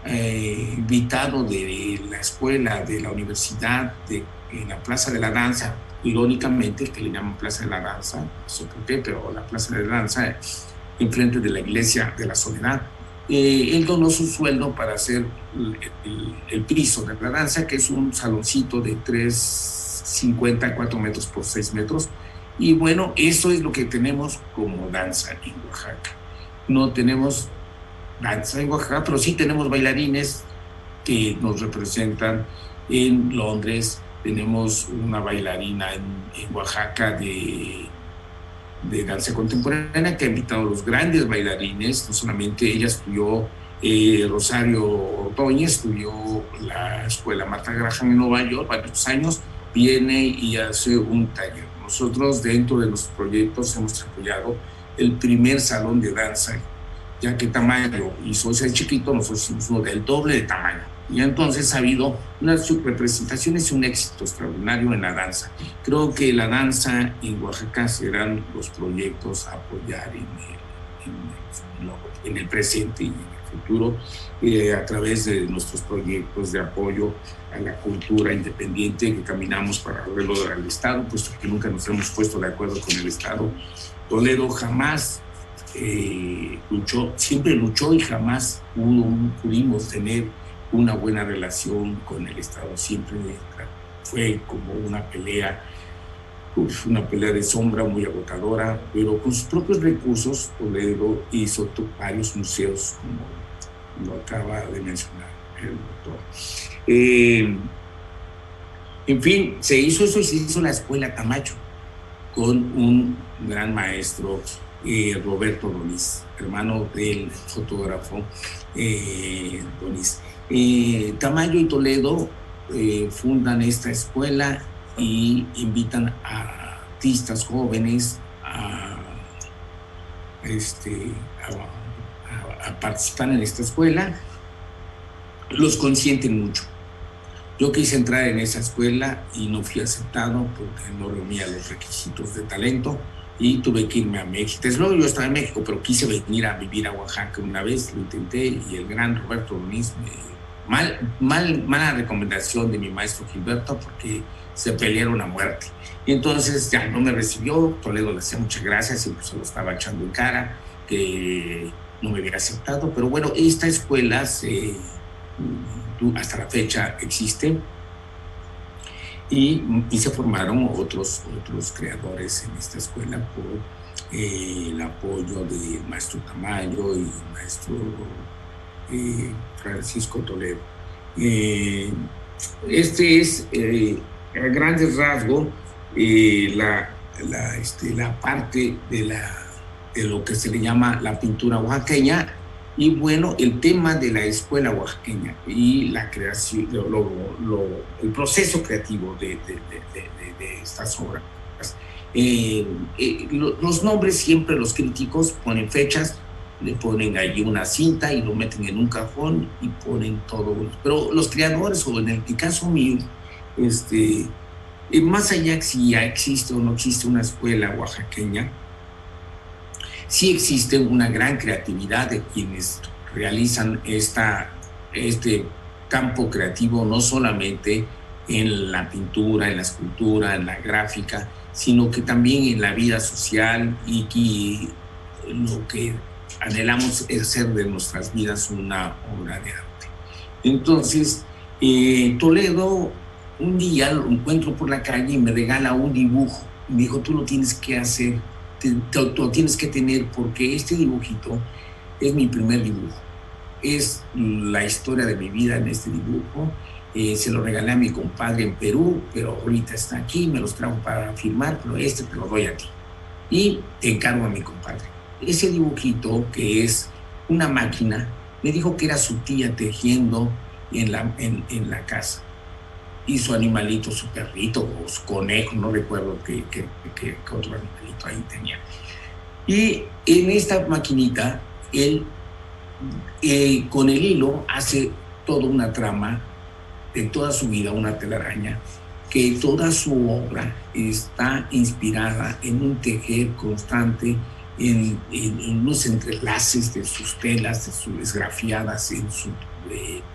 invitado de la escuela, de la universidad, en la Plaza de la Danza, irónicamente, que le llaman Plaza de la Danza, no sé por qué, pero la Plaza de la Danza, enfrente de la Iglesia de la Soledad. Él donó su sueldo para hacer el piso de la danza, que es un saloncito de 3,50, 4 metros por 6 metros. Y bueno, eso es lo que tenemos como danza en Oaxaca. No tenemos danza en Oaxaca, pero sí tenemos bailarines que nos representan en Londres. Tenemos una bailarina en Oaxaca de danza contemporánea que ha invitado a los grandes bailarines. No solamente ella estudió, Rosario Ordóñez estudió la escuela Martha Graham en Nueva York varios años, viene y hace un taller. Nosotros dentro de los proyectos hemos apoyado el primer salón de danza, ya que Tamayo hizo ese chiquito, nosotros hicimos uno del doble de tamaño. Y entonces ha habido unas representaciones y un éxito extraordinario en la danza. Creo que la danza en Oaxaca serán los proyectos a apoyar en el presente y en el futuro, a través de nuestros proyectos de apoyo a la cultura independiente que caminamos para lograr al Estado, puesto que nunca nos hemos puesto de acuerdo con el Estado. Toledo jamás luchó, siempre luchó y jamás pudimos tener una buena relación con el Estado. Siempre fue como una pelea de sombra muy agotadora, pero con sus propios recursos Toledo hizo varios museos, como lo acaba de mencionar el doctor. En fin, se hizo eso y se hizo la Escuela Tamayo con un gran maestro, Roberto Doniz, hermano del fotógrafo Doniz. Tamayo y Toledo fundan esta escuela y invitan a artistas jóvenes a participar en esta escuela. Los consienten mucho. Yo quise entrar en esa escuela y no fui aceptado porque no reunía los requisitos de talento y tuve que irme a México. Desde luego yo estaba en México, pero quise venir a vivir a Oaxaca una vez, lo intenté, y el gran Roberto Doniz, mala recomendación de mi maestro Gilberto, porque se pelearon a muerte. Y entonces ya no me recibió. Toledo le hacía muchas gracias y pues se lo estaba echando en cara que no me hubiera aceptado. Pero bueno, esta escuela hasta la fecha existe y se formaron otros creadores en esta escuela por el apoyo del maestro Tamayo y el maestro Francisco Toledo. Este es a grandes rasgos la parte de lo que se le llama la pintura oaxaqueña. Y bueno, el tema de la escuela oaxaqueña y la creación, el proceso creativo de estas obras. Los nombres siempre los críticos ponen fechas, le ponen allí una cinta y lo meten en un cajón y ponen todo. Pero los creadores, o en el caso mío, más allá si ya existe o no existe una escuela oaxaqueña, sí existe una gran creatividad de quienes realizan este campo creativo, no solamente en la pintura, en la escultura, en la gráfica, sino que también en la vida social, y que lo que anhelamos es hacer de nuestras vidas una obra de arte. Entonces, Toledo, un día lo encuentro por la calle y me regala un dibujo. Me dijo, tú lo tienes que hacer, lo tienes que tener, porque este dibujito es mi primer dibujo. Es la historia de mi vida en este dibujo. Se lo regalé a mi compadre en Perú, pero ahorita está aquí, me los trajo para firmar, pero te lo doy a ti. Y te encargo a mi compadre. Ese dibujito, que es una máquina, me dijo que era su tía tejiendo en la casa. Y su animalito, su perrito o su conejo, no recuerdo qué otro animalito ahí tenía. Y en esta maquinita, él con el hilo hace toda una trama de toda su vida, una telaraña, que toda su obra está inspirada en un tejer constante, en unos entrelaces de sus telas, de sus esgrafiadas, en su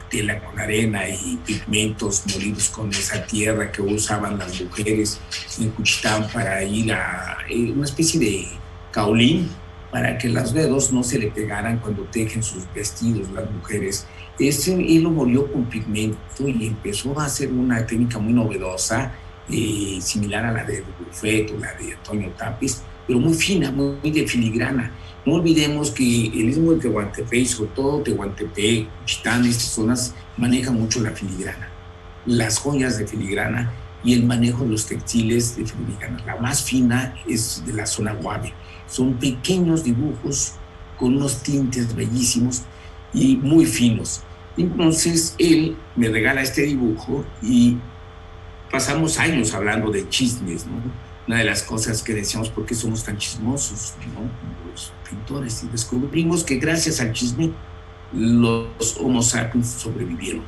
tela con arena y pigmentos molidos con esa tierra que usaban las mujeres en Juchitán para ir a una especie de caolín para que los dedos no se le pegaran cuando tejen sus vestidos las mujeres. Él lo molió con pigmento y empezó a hacer una técnica muy novedosa, similar a la de Buffet o la de Antonio Tapis, pero muy fina, muy de filigrana. No olvidemos que el istmo de Tehuantepec, y sobre todo Tehuantepec, Juchitán, estas zonas manejan mucho la filigrana, las joyas de filigrana y el manejo de los textiles de filigrana. La más fina es de la zona Guave. Son pequeños dibujos con unos tintes bellísimos y muy finos. Entonces él me regala este dibujo y pasamos años hablando de chismes, ¿no? Una de las cosas que decíamos, ¿por qué somos tan chismosos, ¿no? Los pintores, y descubrimos que gracias al chisme los Homo sapiens sobrevivieron.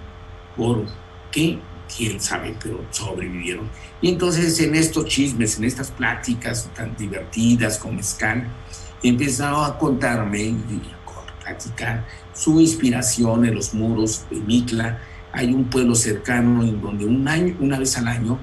¿Por qué? Quién sabe, pero sobrevivieron. Y entonces en estos chismes, en estas pláticas tan divertidas con mezcal, empezaba a contarme y a platicar su inspiración en los muros de Mitla. Hay un pueblo cercano en donde una vez al año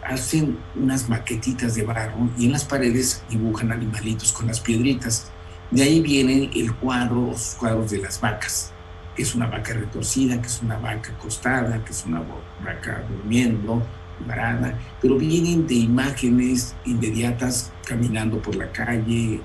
hacen unas maquetitas de barro y en las paredes dibujan animalitos con las piedritas. De ahí vienen los cuadros de las vacas, que es una vaca retorcida, que es una vaca acostada, que es una vaca durmiendo, varada, pero vienen de imágenes inmediatas caminando por la calle,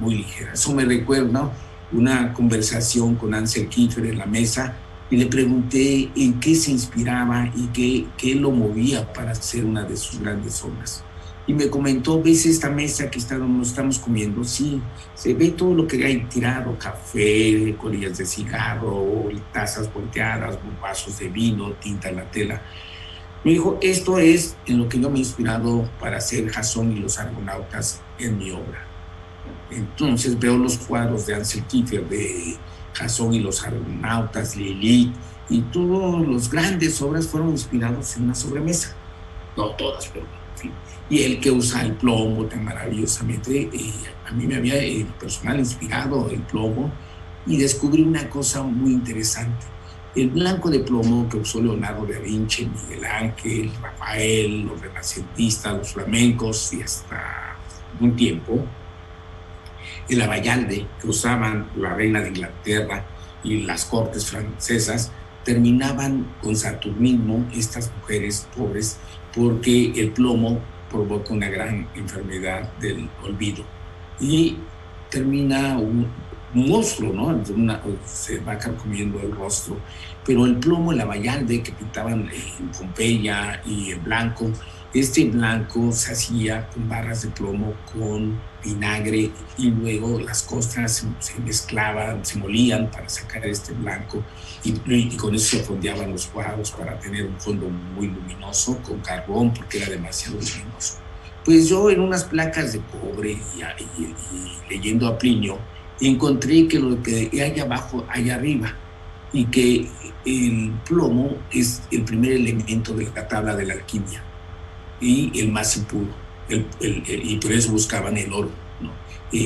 muy ligeras. Eso me recuerda una conversación con Ansel Kiefer en la mesa, y le pregunté en qué se inspiraba y qué lo movía para hacer una de sus grandes obras. Y me comentó, ¿ves esta mesa que estamos comiendo? Sí, se ve todo lo que hay tirado, café, colillas de cigarro, tazas volteadas, vasos de vino, tinta en la tela. Me dijo, esto es en lo que yo me he inspirado para hacer Jasón y los Argonautas en mi obra. Entonces veo los cuadros de Ansel Kiefer, de Jasón y los Argonautas, Lilith, y todas las grandes obras fueron inspirados en una sobremesa. No todas, pero en fin. Y el que usa el plomo tan maravillosamente, a mí me había personal inspirado el plomo, y descubrí una cosa muy interesante. El blanco de plomo que usó Leonardo da Vinci, Miguel Ángel, Rafael, los renacentistas, los flamencos y hasta un tiempo, el abayalde que usaban la reina de Inglaterra y las cortes francesas, terminaban con saturnismo estas mujeres pobres, porque el plomo provoca una gran enfermedad del olvido y termina un monstruo, ¿no? Se va carcomiendo el rostro. Pero el plomo, el abayalde que pintaban en Pompeya y en blanco, este blanco se hacía con barras de plomo con vinagre y luego las costras se mezclaban, se molían para sacar este blanco y con eso se fondeaban los cuadros para tener un fondo muy luminoso con carbón porque era demasiado luminoso. Pues yo en unas placas de cobre y leyendo a Plinio encontré que lo que hay abajo hay arriba y que el plomo es el primer elemento de la tabla de la alquimia y el más impuro, y por eso buscaban el oro, ¿no?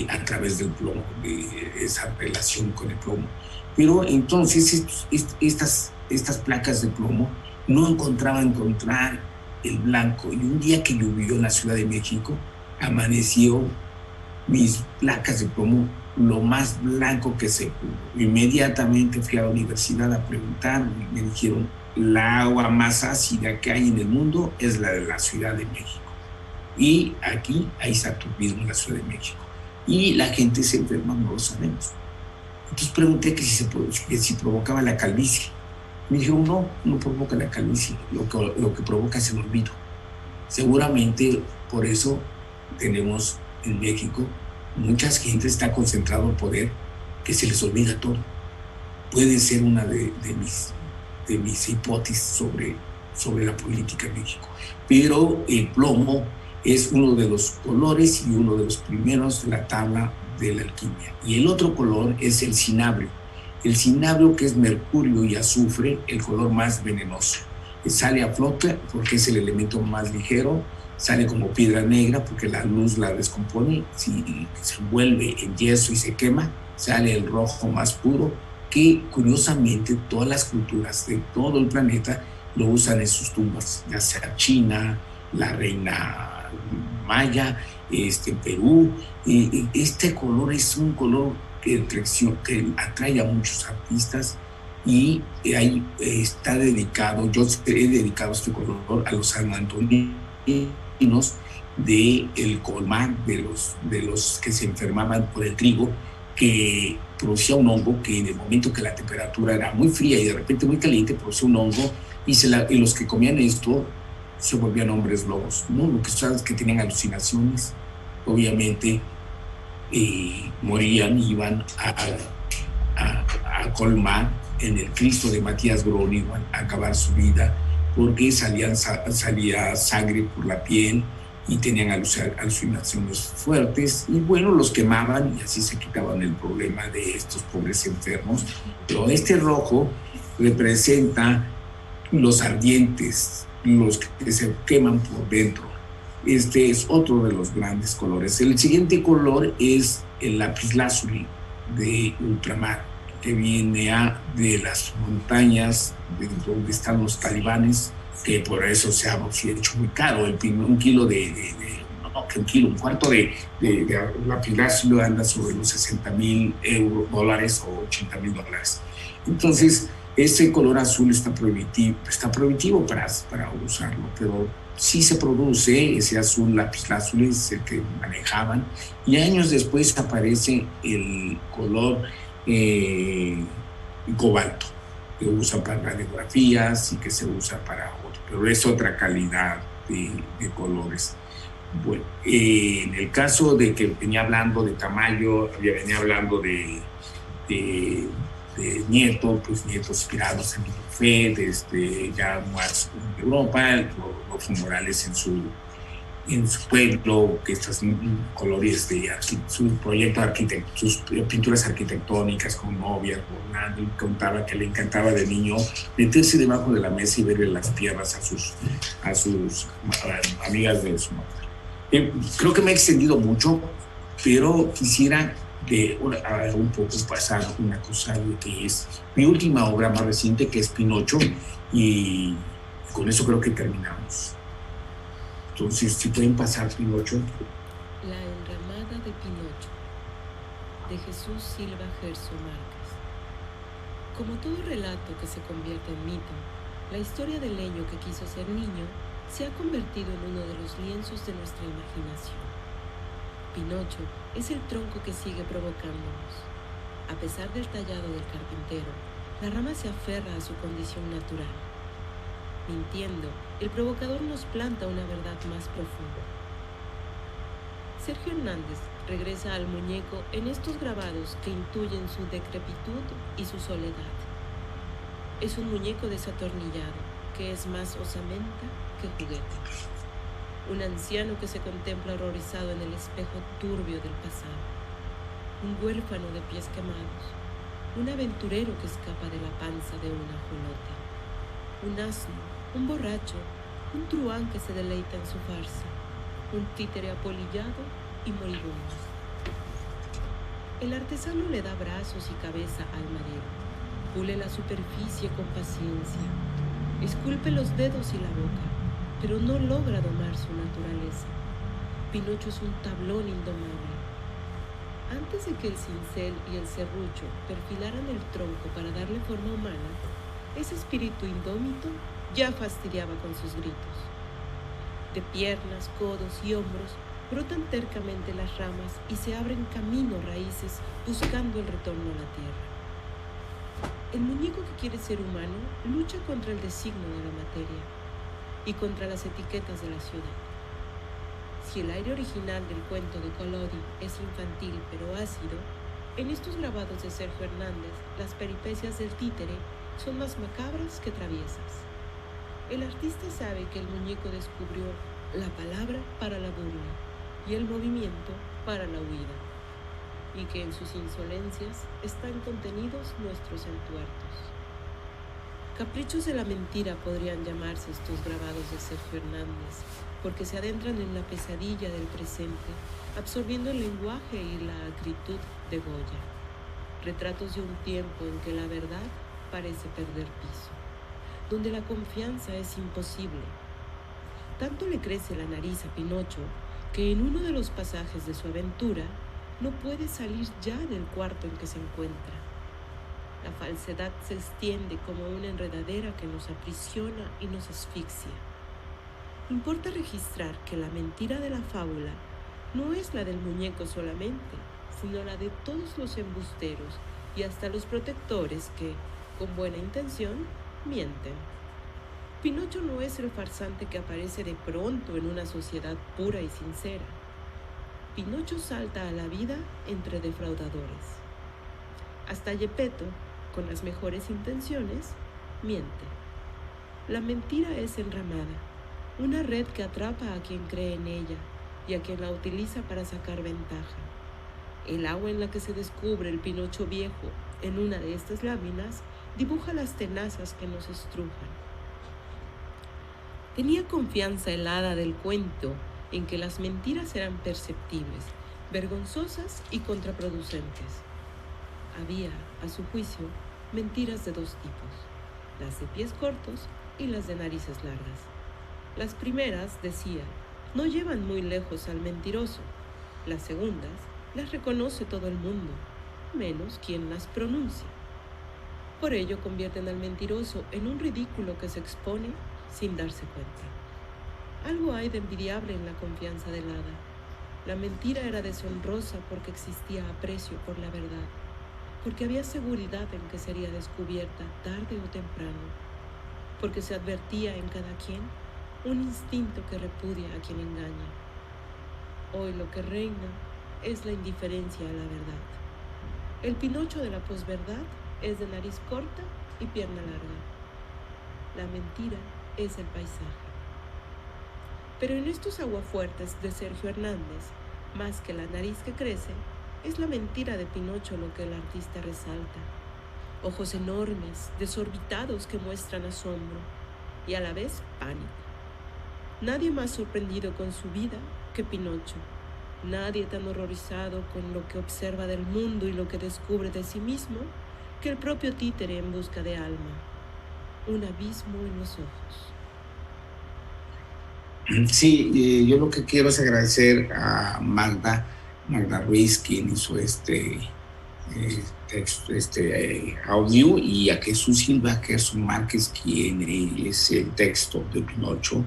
A través del plomo, de esa relación con el plomo. Pero entonces estas placas de plomo no encontraban el blanco, y un día que llovió en la Ciudad de México, amaneció mis placas de plomo lo más blanco que se pudo. Inmediatamente fui a la universidad a preguntar y me dijeron, la agua más ácida que hay en el mundo es la de la Ciudad de México. Y aquí hay saturnismo en la Ciudad de México. Y la gente se enferma, no lo sabemos. Entonces pregunté que si provocaba la calvicie. Me dijeron, no provoca la calvicie. Lo que provoca es el olvido. Seguramente por eso tenemos en México mucha gente está concentrado en poder que se les olvida todo. Puede ser una de mis hipótesis sobre la política en México. Pero el plomo es uno de los colores y uno de los primeros de la tabla de la alquimia. Y el otro color es el cinabrio. El cinabrio, que es mercurio y azufre, el color más venenoso. Sale a flote porque es el elemento más ligero, sale como piedra negra porque la luz la descompone, si se envuelve en yeso y se quema, sale el rojo más puro, que curiosamente todas las culturas de todo el planeta lo usan en sus tumbas, ya sea China, la reina maya, Perú. Este color es un color que atrae a muchos artistas y ahí está dedicado, yo he dedicado este color a los sanantoninos del Colmán, de los que se enfermaban por el trigo, que producía un hongo que en el momento que la temperatura era muy fría y de repente muy caliente, producía un hongo y los que comían esto se volvían hombres lobos, ¿no? Lo que sabes que tenían alucinaciones, obviamente morían, iban a Colmán en el Cristo de Matías Groningen a acabar su vida porque salía sangre por la piel y tenían alucinaciones fuertes y bueno, los quemaban y así se quitaban el problema de estos pobres enfermos. Pero este rojo representa los ardientes, los que se queman por dentro. Este es otro de los grandes colores. El siguiente color es el lapislázuli de ultramar, que viene de las montañas de donde están los talibanes, que por eso se ha hecho muy caro. Un cuarto de lapislázuli anda sobre los $60,000 o $80,000. Entonces, ese color azul está prohibitivo para usarlo, pero sí se produce ese azul lapislázuli, es el que manejaban, y años después aparece el color cobalto, que usa para radiografías y que se usa para otro, pero es otra calidad de colores. Bueno, en el caso de que venía hablando de Tamayo, venía hablando de Nieto, pues Nieto inspirados en Fe, ya más en Europa, los Morales en su pueblo, que estos colores de su proyecto arquitectónico, sus pinturas arquitectónicas con novias, Bornando, y contaba que le encantaba de niño meterse debajo de la mesa y verle las piernas a sus amigas de su madre. Creo que me he extendido mucho, pero quisiera un poco pasar una cosa que es mi última obra más reciente, que es Pinocho, y con eso creo que terminamos. Entonces, si pueden pasar Pinocho. La enramada de Pinocho, de Jesús Silva Gerso Márquez. Como todo relato que se convierte en mito, la historia del leño que quiso ser niño se ha convertido en uno de los lienzos de nuestra imaginación. Pinocho es el tronco que sigue provocándonos. A pesar del tallado del carpintero, la rama se aferra a su condición natural. Mintiendo, el provocador nos planta una verdad más profunda. Sergio Hernández regresa al muñeco en estos grabados que intuyen su decrepitud y su soledad. Es un muñeco desatornillado que es más osamenta que juguete. Un anciano que se contempla horrorizado en el espejo turbio del pasado. Un huérfano de pies quemados. Un aventurero que escapa de la panza de un ajolote. Un asno, un borracho, un truán que se deleita en su farsa. Un títere apolillado y moribundo. El artesano le da brazos y cabeza al madero. Pule la superficie con paciencia. Esculpe los dedos y la boca, pero no logra domar su naturaleza. Pinocho es un tablón indomable. Antes de que el cincel y el serrucho perfilaran el tronco para darle forma humana, ese espíritu indómito ya fastidiaba con sus gritos. De piernas, codos y hombros brotan tercamente las ramas y se abren camino raíces buscando el retorno a la tierra. El muñeco que quiere ser humano lucha contra el designio de la materia y contra las etiquetas de la ciudad. Si el aire original del cuento de Collodi es infantil pero ácido, en estos grabados de Sergio Hernández las peripecias del títere son más macabras que traviesas. El artista sabe que el muñeco descubrió la palabra para la burla y el movimiento para la huida, y que en sus insolencias están contenidos nuestros entuertos. Caprichos de la mentira podrían llamarse estos grabados de Sergio Hernández, porque se adentran en la pesadilla del presente, absorbiendo el lenguaje y la acritud de Goya. retratos de un tiempo en que la verdad parece perder piso, donde la confianza es imposible. Tanto le crece la nariz a Pinocho que en uno de los pasajes de su aventura no puede salir ya del cuarto en que se encuentra. La falsedad se extiende como una enredadera que nos aprisiona y nos asfixia. Importa registrar que la mentira de la fábula no es la del muñeco solamente, sino la de todos los embusteros y hasta los protectores que, con buena intención, mienten. Pinocho no es el farsante que aparece de pronto en una sociedad pura y sincera. Pinocho salta a la vida entre defraudadores. Hasta Geppetto, con las mejores intenciones, miente. La mentira es enramada, una red que atrapa a quien cree en ella y a quien la utiliza para sacar ventaja. El agua en la que se descubre el Pinocho viejo en una de estas láminas dibuja las tenazas que nos estrujan. Tenía confianza el hada del cuento en que las mentiras eran perceptibles, vergonzosas y contraproducentes. Había, a su juicio, mentiras de dos tipos, las de pies cortos y las de narices largas. Las primeras, decía, no llevan muy lejos al mentiroso. Las segundas las reconoce todo el mundo, menos quien las pronuncia. Por ello convierten al mentiroso en un ridículo que se expone sin darse cuenta. Algo hay de envidiable en la confianza del hada. La mentira era deshonrosa porque existía aprecio por la verdad, porque había seguridad en que sería descubierta tarde o temprano, porque se advertía en cada quien un instinto que repudia a quien engaña. Hoy lo que reina es la indiferencia a la verdad. El Pinocho de la posverdad es de nariz corta y pierna larga. La mentira es el paisaje. Pero en estos aguafuertes de Sergio Hernández, más que la nariz que crece, es la mentira de Pinocho lo que el artista resalta. Ojos enormes, desorbitados que muestran asombro y a la vez pánico. Nadie más sorprendido con su vida que Pinocho. Nadie tan horrorizado con lo que observa del mundo y lo que descubre de sí mismo que el propio títere en busca de alma. Un abismo en los ojos. Sí, yo lo que quiero es agradecer a Magda Ruiz, quien hizo este audio, y a Jesús Silva Gerson Márquez, quien es el texto de Pinocho,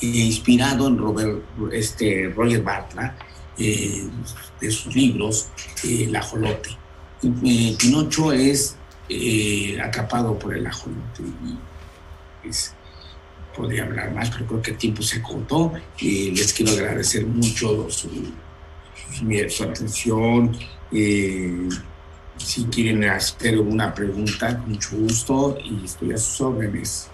inspirado en Roger Bartra, de sus libros, El ajolote. Pinocho es atrapado por el ajolote y podría hablar más, pero creo que el tiempo se cortó. Les quiero agradecer mucho su atención. Si quieren hacer una pregunta, con mucho gusto, y estoy a sus órdenes.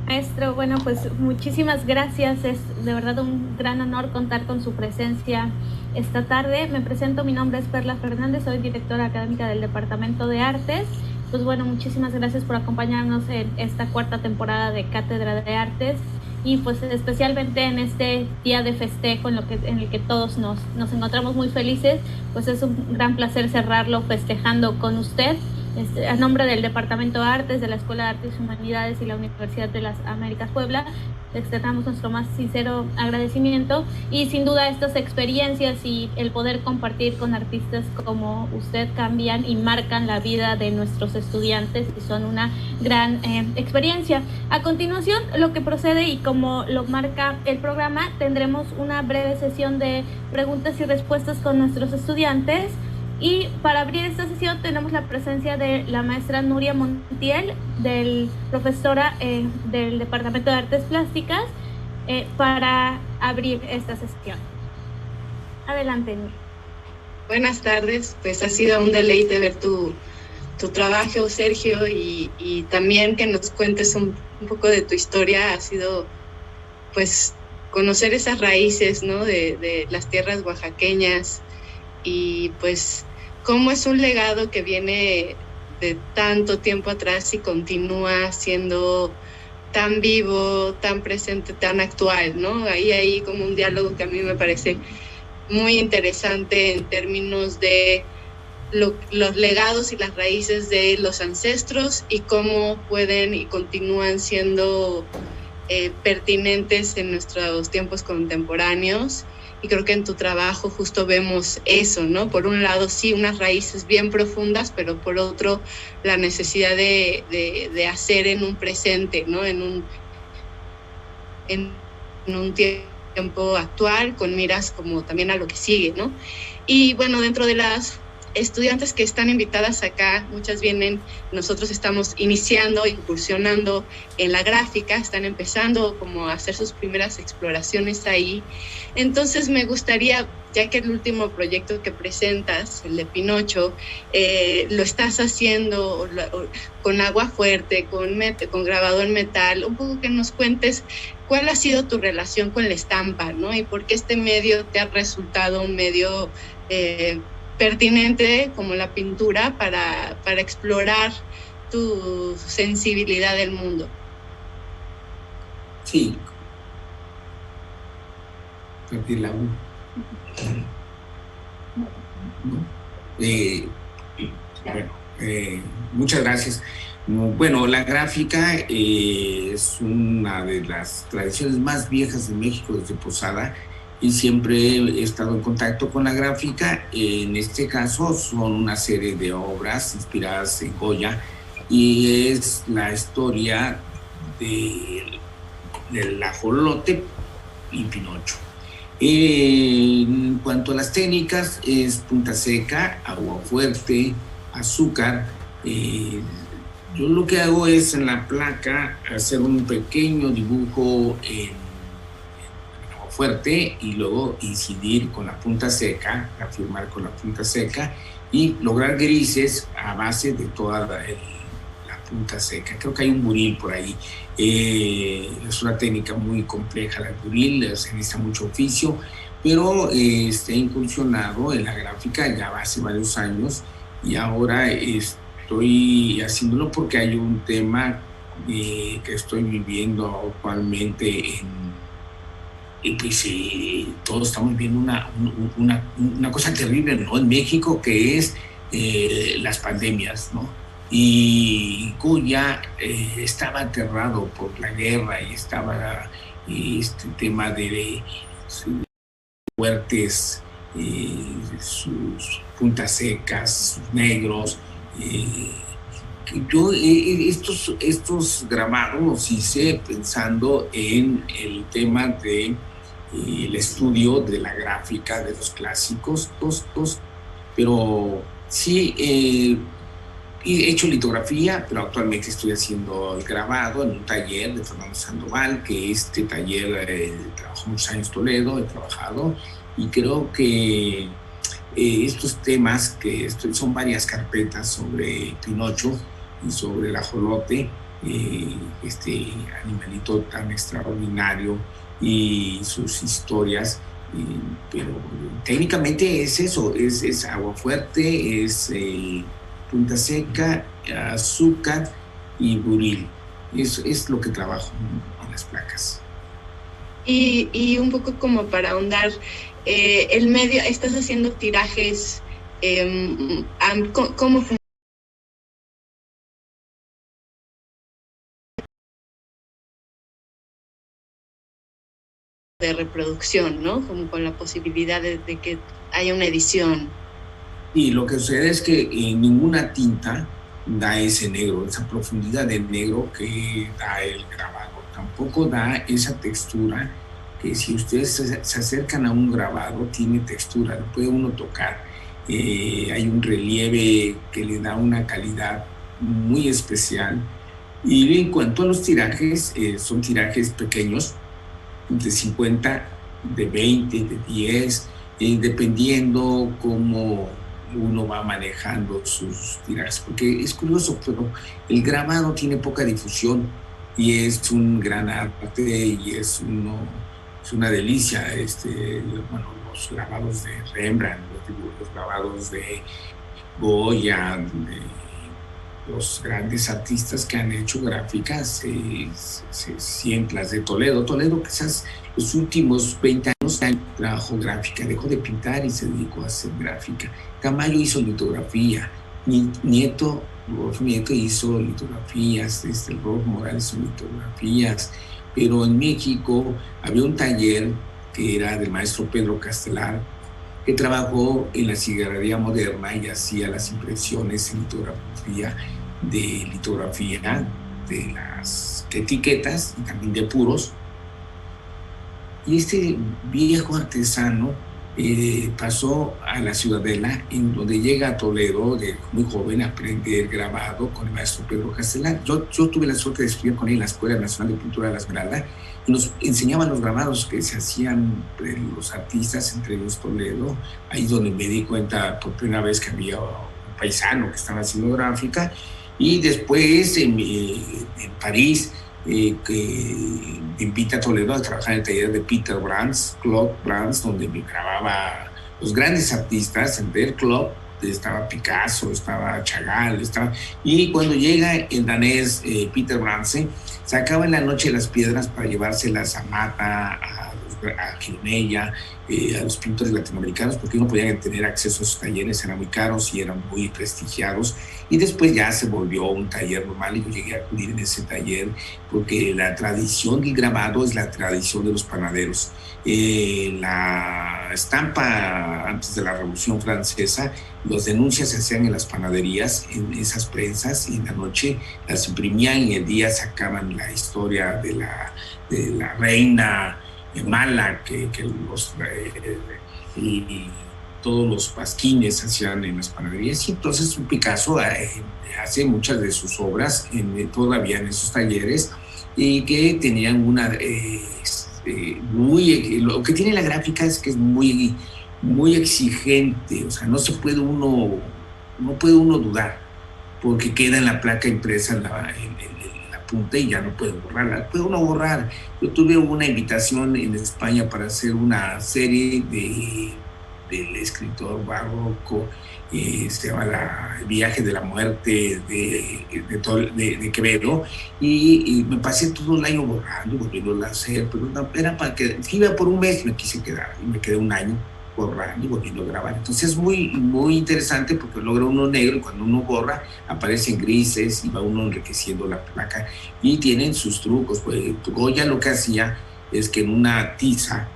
Maestro, bueno, pues muchísimas gracias. Es de verdad un gran honor contar con su presencia esta tarde. Me presento, mi nombre es Perla Fernández, soy directora académica del Departamento de Artes. Pues bueno, muchísimas gracias por acompañarnos en esta cuarta temporada de Cátedra de Artes y pues especialmente en este día de festejo en el que todos nos encontramos muy felices. Pues es un gran placer cerrarlo festejando con usted. A nombre del Departamento de Artes, de la Escuela de Artes y Humanidades y la Universidad de las Américas Puebla, externamos nuestro más sincero agradecimiento, y sin duda estas experiencias y el poder compartir con artistas como usted cambian y marcan la vida de nuestros estudiantes y son una gran experiencia. A continuación, lo que procede y como lo marca el programa, tendremos una breve sesión de preguntas y respuestas con nuestros estudiantes. Y para abrir esta sesión tenemos la presencia de la maestra Nuria Montiel, profesora del Departamento de Artes Plásticas, para abrir esta sesión. Adelante, Nuria. Buenas tardes, pues ha sido un deleite ver tu trabajo, Sergio, y también que nos cuentes un poco de tu historia. Ha sido pues conocer esas raíces, ¿no?, de las tierras oaxaqueñas, y pues cómo es un legado que viene de tanto tiempo atrás y continúa siendo tan vivo, tan presente, tan actual, ¿no? Ahí como un diálogo que a mí me parece muy interesante en términos de los legados y las raíces de los ancestros y cómo pueden y continúan siendo pertinentes en nuestros tiempos contemporáneos. Y creo que en tu trabajo justo vemos eso, ¿no? Por un lado, sí, unas raíces bien profundas, pero por otro, la necesidad de hacer en un presente, ¿no? En un tiempo actual, con miras como también a lo que sigue, ¿no? Y bueno, dentro de las estudiantes que están invitadas acá, muchas vienen, nosotros estamos iniciando, incursionando en la gráfica, están empezando como a hacer sus primeras exploraciones ahí. Entonces me gustaría, ya que el último proyecto que presentas, el de Pinocho, lo estás haciendo con agua fuerte, con grabado en metal, un poco que nos cuentes cuál ha sido tu relación con la estampa, ¿no? Y por qué este medio te ha resultado un medio pertinente como la pintura para explorar tu sensibilidad del mundo. Sí. Partir la U. Muchas gracias. Bueno, la gráfica es una de las tradiciones más viejas de México desde Posada, y siempre he estado en contacto con la gráfica. En este caso son una serie de obras inspiradas en Goya, y es la historia del ajolote y Pinocho. En cuanto a las técnicas, es punta seca, agua fuerte, azúcar. Yo lo que hago es en la placa hacer un pequeño dibujo en fuerte y luego incidir con la punta seca, afirmar con la punta seca y lograr grises a base de toda la punta seca. Creo que hay un buril por ahí. Es una técnica muy compleja la buril, se necesita mucho oficio, pero he incursionado en la gráfica ya hace varios años y ahora estoy haciéndolo porque hay un tema que estoy viviendo actualmente y pues todos estamos viendo una cosa terrible, ¿no? En México, que es las pandemias, ¿no? Y Goya estaba aterrado por la guerra y estaba este tema de fuertes, sus puntas secas, sus negros. Yo estos grabados los hice pensando en el tema de el estudio de la gráfica de los clásicos, pero sí he hecho litografía, pero actualmente estoy haciendo el grabado en un taller de Fernando Sandoval, que este taller trabajó muchos años en Toledo, he trabajado, y creo que estos temas, que son varias carpetas sobre Pinocho y sobre el ajolote, este animalito tan extraordinario y sus historias, pero técnicamente es eso, es agua fuerte, es punta seca, azúcar y buril. Es lo que trabajo en las placas. Y un poco como para ahondar, el medio, estás haciendo tirajes, ¿cómo funciona? De reproducción, ¿no? Como con la posibilidad de que haya una edición. Y lo que sucede es que ninguna tinta da ese negro, esa profundidad de negro que da el grabado. Tampoco da esa textura que si ustedes se acercan a un grabado, tiene textura, lo puede uno tocar. Hay un relieve que le da una calidad muy especial. Y en cuanto a los tirajes, son tirajes pequeños, de 50, de 20, de 10, dependiendo cómo uno va manejando sus tirajes, porque es curioso, pero el grabado tiene poca difusión y es un gran arte y es una delicia. Bueno, los grabados de Rembrandt, los grabados de Goya, los grandes artistas que han hecho gráficas, siempre las de Toledo, quizás los últimos 20 años trabajó gráfica, dejó de pintar y se dedicó a hacer gráfica. Tamayo hizo litografía, mi nieto, Rodolfo Nieto, hizo litografías, Rodolfo Morales hizo litografías, pero en México había un taller que era del maestro Pedro Castelar, que trabajó en la cigarrería moderna y hacía las impresiones en litografía de las etiquetas y también de puros. Y este viejo artesano pasó a la Ciudadela, en donde llega a Toledo de muy joven a aprender grabado con el maestro Pedro Castelar. Yo tuve la suerte de estudiar con él en la Escuela Nacional de Pintura de la Esmeralda y nos enseñaban los grabados que se hacían entre los artistas, entre los Toledo. Ahí es donde me di cuenta por primera vez que había un paisano que estaba haciendo gráfica. Y después en París, que me invita a Toledo a trabajar en el taller de Peter Brands, Claude Brands, donde me grababa los grandes artistas. En el club estaba Picasso, estaba Chagall, y cuando llega el danés Peter Brands, sacaba en la noche las piedras para llevárselas a Mata, a Gironella, a los pintores latinoamericanos, porque no podían tener acceso a esos talleres, eran muy caros y eran muy prestigiados. Y después ya se volvió un taller normal y yo llegué a acudir en ese taller porque la tradición del grabado es la tradición de los panaderos. La estampa antes de la Revolución Francesa, las denuncias se hacían en las panaderías, en esas prensas, y en la noche las imprimían y en el día sacaban la historia de la reina mala y todos los pasquines se hacían en las panaderías. Y entonces Picasso hace muchas de sus obras todavía en esos talleres, y que tenían lo que tiene la gráfica es que es muy, muy exigente. O sea, no puede uno dudar, porque queda en la placa impresa en la punta y ya no puede borrarla. Puede uno borrar. Yo tuve una invitación en España para hacer una serie del escritor barroco, se llama El viaje de la muerte de Quevedo, y me pasé todo el año borrando y volviéndolo a hacer, pero no, era para que iba por un mes, me quise quedar, y me quedé un año borrando y volviendo a grabar. Entonces es muy, muy interesante porque logra uno negro, y cuando uno borra aparecen grises y va uno enriqueciendo la placa, y tienen sus trucos. Pues Goya lo que hacía es que en una tiza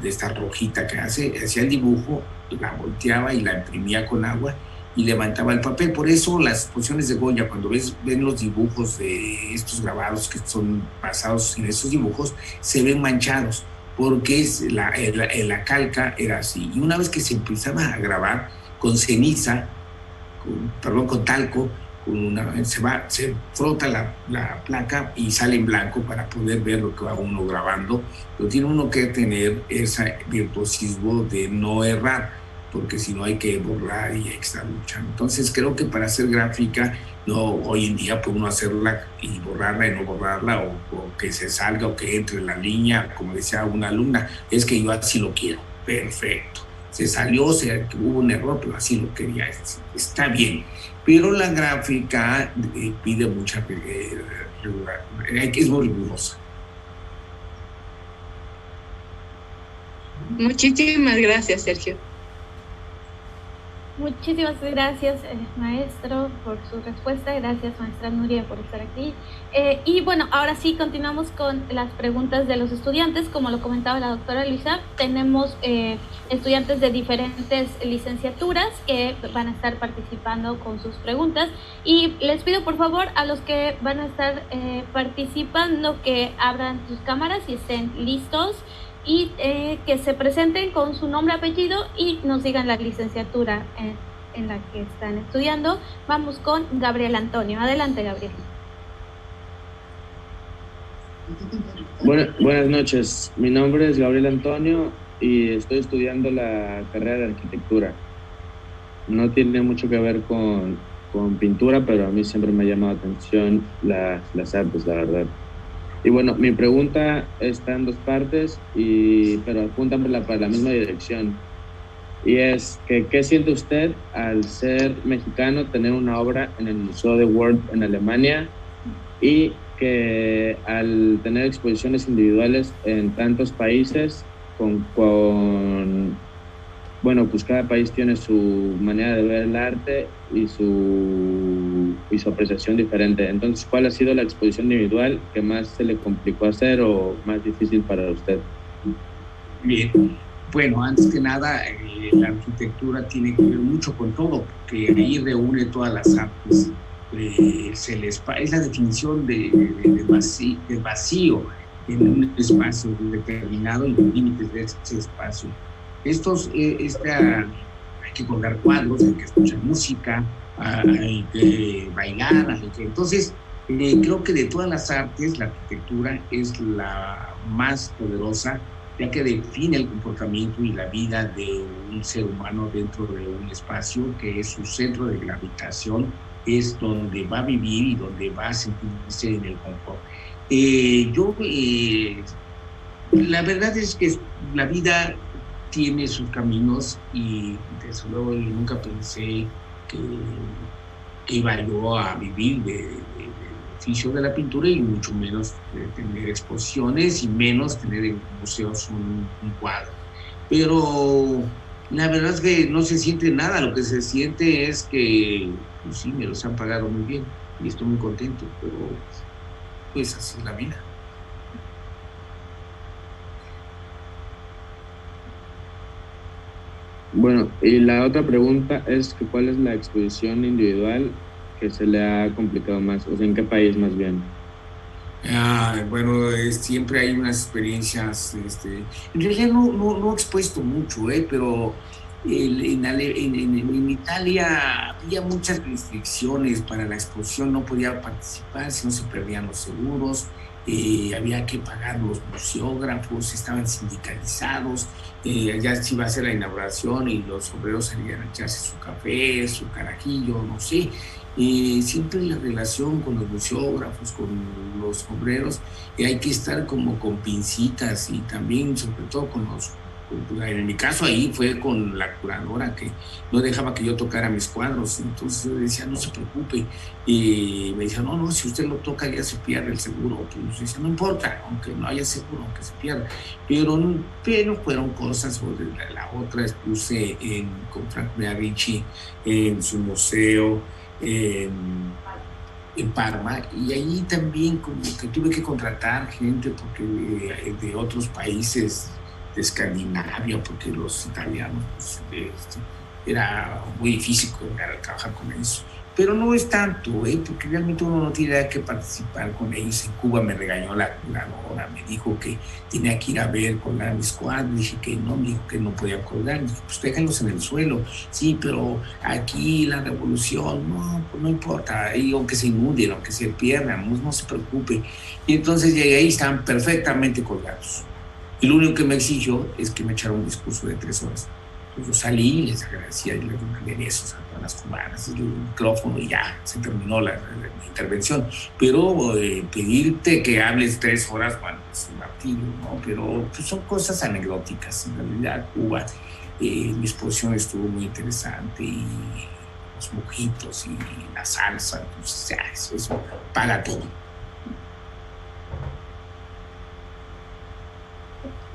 de esta rojita que hacía el dibujo, la volteaba y la imprimía con agua y levantaba el papel. Por eso las exposiciones de Goya, cuando ven los dibujos de estos grabados que son basados en esos dibujos, se ven manchados, porque la calca era así. Y una vez que se empezaba a grabar con ceniza, con talco, se frota la placa y sale en blanco para poder ver lo que va uno grabando. Pero tiene uno que tener ese virtuosismo de no errar, porque si no hay que borrar y hay que estar luchando. Entonces creo que para hacer gráfica, hoy en día puede uno hacerla y borrarla y no borrarla, o que se salga o que entre en la línea, como decía una alumna, es que yo así lo quiero. Perfecto. Se salió, hubo un error, pero así lo quería. Está bien. Pero la gráfica pide mucha es muy rigurosa. Muchísimas gracias, Sergio. Muchísimas gracias, maestro, por su respuesta. Gracias, maestra Nuria, por estar aquí. Y bueno, ahora sí continuamos con las preguntas de los estudiantes. Como lo comentaba la doctora Luisa, tenemos estudiantes de diferentes licenciaturas que van a estar participando con sus preguntas. Y les pido, por favor, a los que van a estar participando que abran sus cámaras y estén listos, y que se presenten con su nombre, apellido y nos digan la licenciatura en la que están estudiando. Vamos con Gabriel Antonio. Adelante, Gabriel. Buenas noches. Mi nombre es Gabriel Antonio y estoy estudiando la carrera de arquitectura. No tiene mucho que ver con pintura, pero a mí siempre me ha llamado la atención las artes, la verdad. Y bueno, mi pregunta está en dos partes, pero apuntan para la misma dirección. Y es que, ¿qué siente usted al ser mexicano, tener una obra en el Museo de Wörth en Alemania, y que al tener exposiciones individuales en tantos países, bueno, pues cada país tiene su manera de ver el arte y su apreciación diferente. Entonces, ¿cuál ha sido la exposición individual que más se le complicó hacer o más difícil para usted? Bien, bueno, antes que nada, la arquitectura tiene que ver mucho con todo, porque ahí reúne todas las artes. Es la definición de vacío en un espacio determinado y los límites de ese espacio. Hay que colgar cuadros, hay que escuchar música, hay que bailar, entonces creo que de todas las artes la arquitectura es la más poderosa, ya que define el comportamiento y la vida de un ser humano dentro de un espacio que es su centro de gravitación, es donde va a vivir y donde va a sentirse en el confort. La verdad es que la vida tiene sus caminos y desde luego yo nunca pensé que iba yo a vivir del oficio de la pintura y mucho menos de tener exposiciones y menos tener en museos un cuadro. Pero la verdad es que no se siente nada, lo que se siente es que pues sí, me los han pagado muy bien y estoy muy contento, pero pues así es la vida. Bueno, y la otra pregunta es que ¿cuál es la exposición individual que se le ha complicado más? O sea, ¿en qué país más bien? Bueno, siempre hay unas experiencias, en realidad no he expuesto mucho, pero en Italia había muchas restricciones para la exposición, no podía participar si no se perdían los seguros, había que pagar los museógrafos, estaban sindicalizados, ya se iba a hacer la inauguración y los obreros salían a echarse su café, su carajillo, no sé. Siempre la relación con los museógrafos, con los obreros, hay que estar como con pincitas y también sobre todo en mi caso ahí fue con la curadora que no dejaba que yo tocara mis cuadros, entonces yo decía no se preocupe, y me decía no, si usted lo toca ya se pierde el seguro, pues yo decía no importa, aunque no haya seguro, aunque se pierda, pero fueron cosas. La otra expuse con Franco Ricci en su museo en Parma, y allí también como que tuve que contratar gente porque de otros países de Escandinavia, porque los italianos pues, era muy difícil trabajar con ellos, pero no es tanto, porque realmente uno no tiene que participar con ellos. En Cuba me regañó la curadora, me dijo que tenía que ir a ver colgar mis cuadros, dije que no, me dijo que no podía colgar, dije pues déjenlos en el suelo, sí, pero aquí la revolución, no, pues no importa, y aunque se inunden, aunque se pierdan, no se preocupe. Y entonces llegué y estaban perfectamente colgados. Y lo único que me exigió es que me echara un discurso de 3 horas. Entonces yo salí y les agradecía y les mandé besos a todas las cubanas, el micrófono y ya, se terminó la intervención. Pero pedirte que hables 3 horas, bueno, es un martirio, ¿no? Pero pues, son cosas anecdóticas. En realidad, Cuba, mi exposición estuvo muy interesante y los mojitos y la salsa, pues ya, eso paga todo.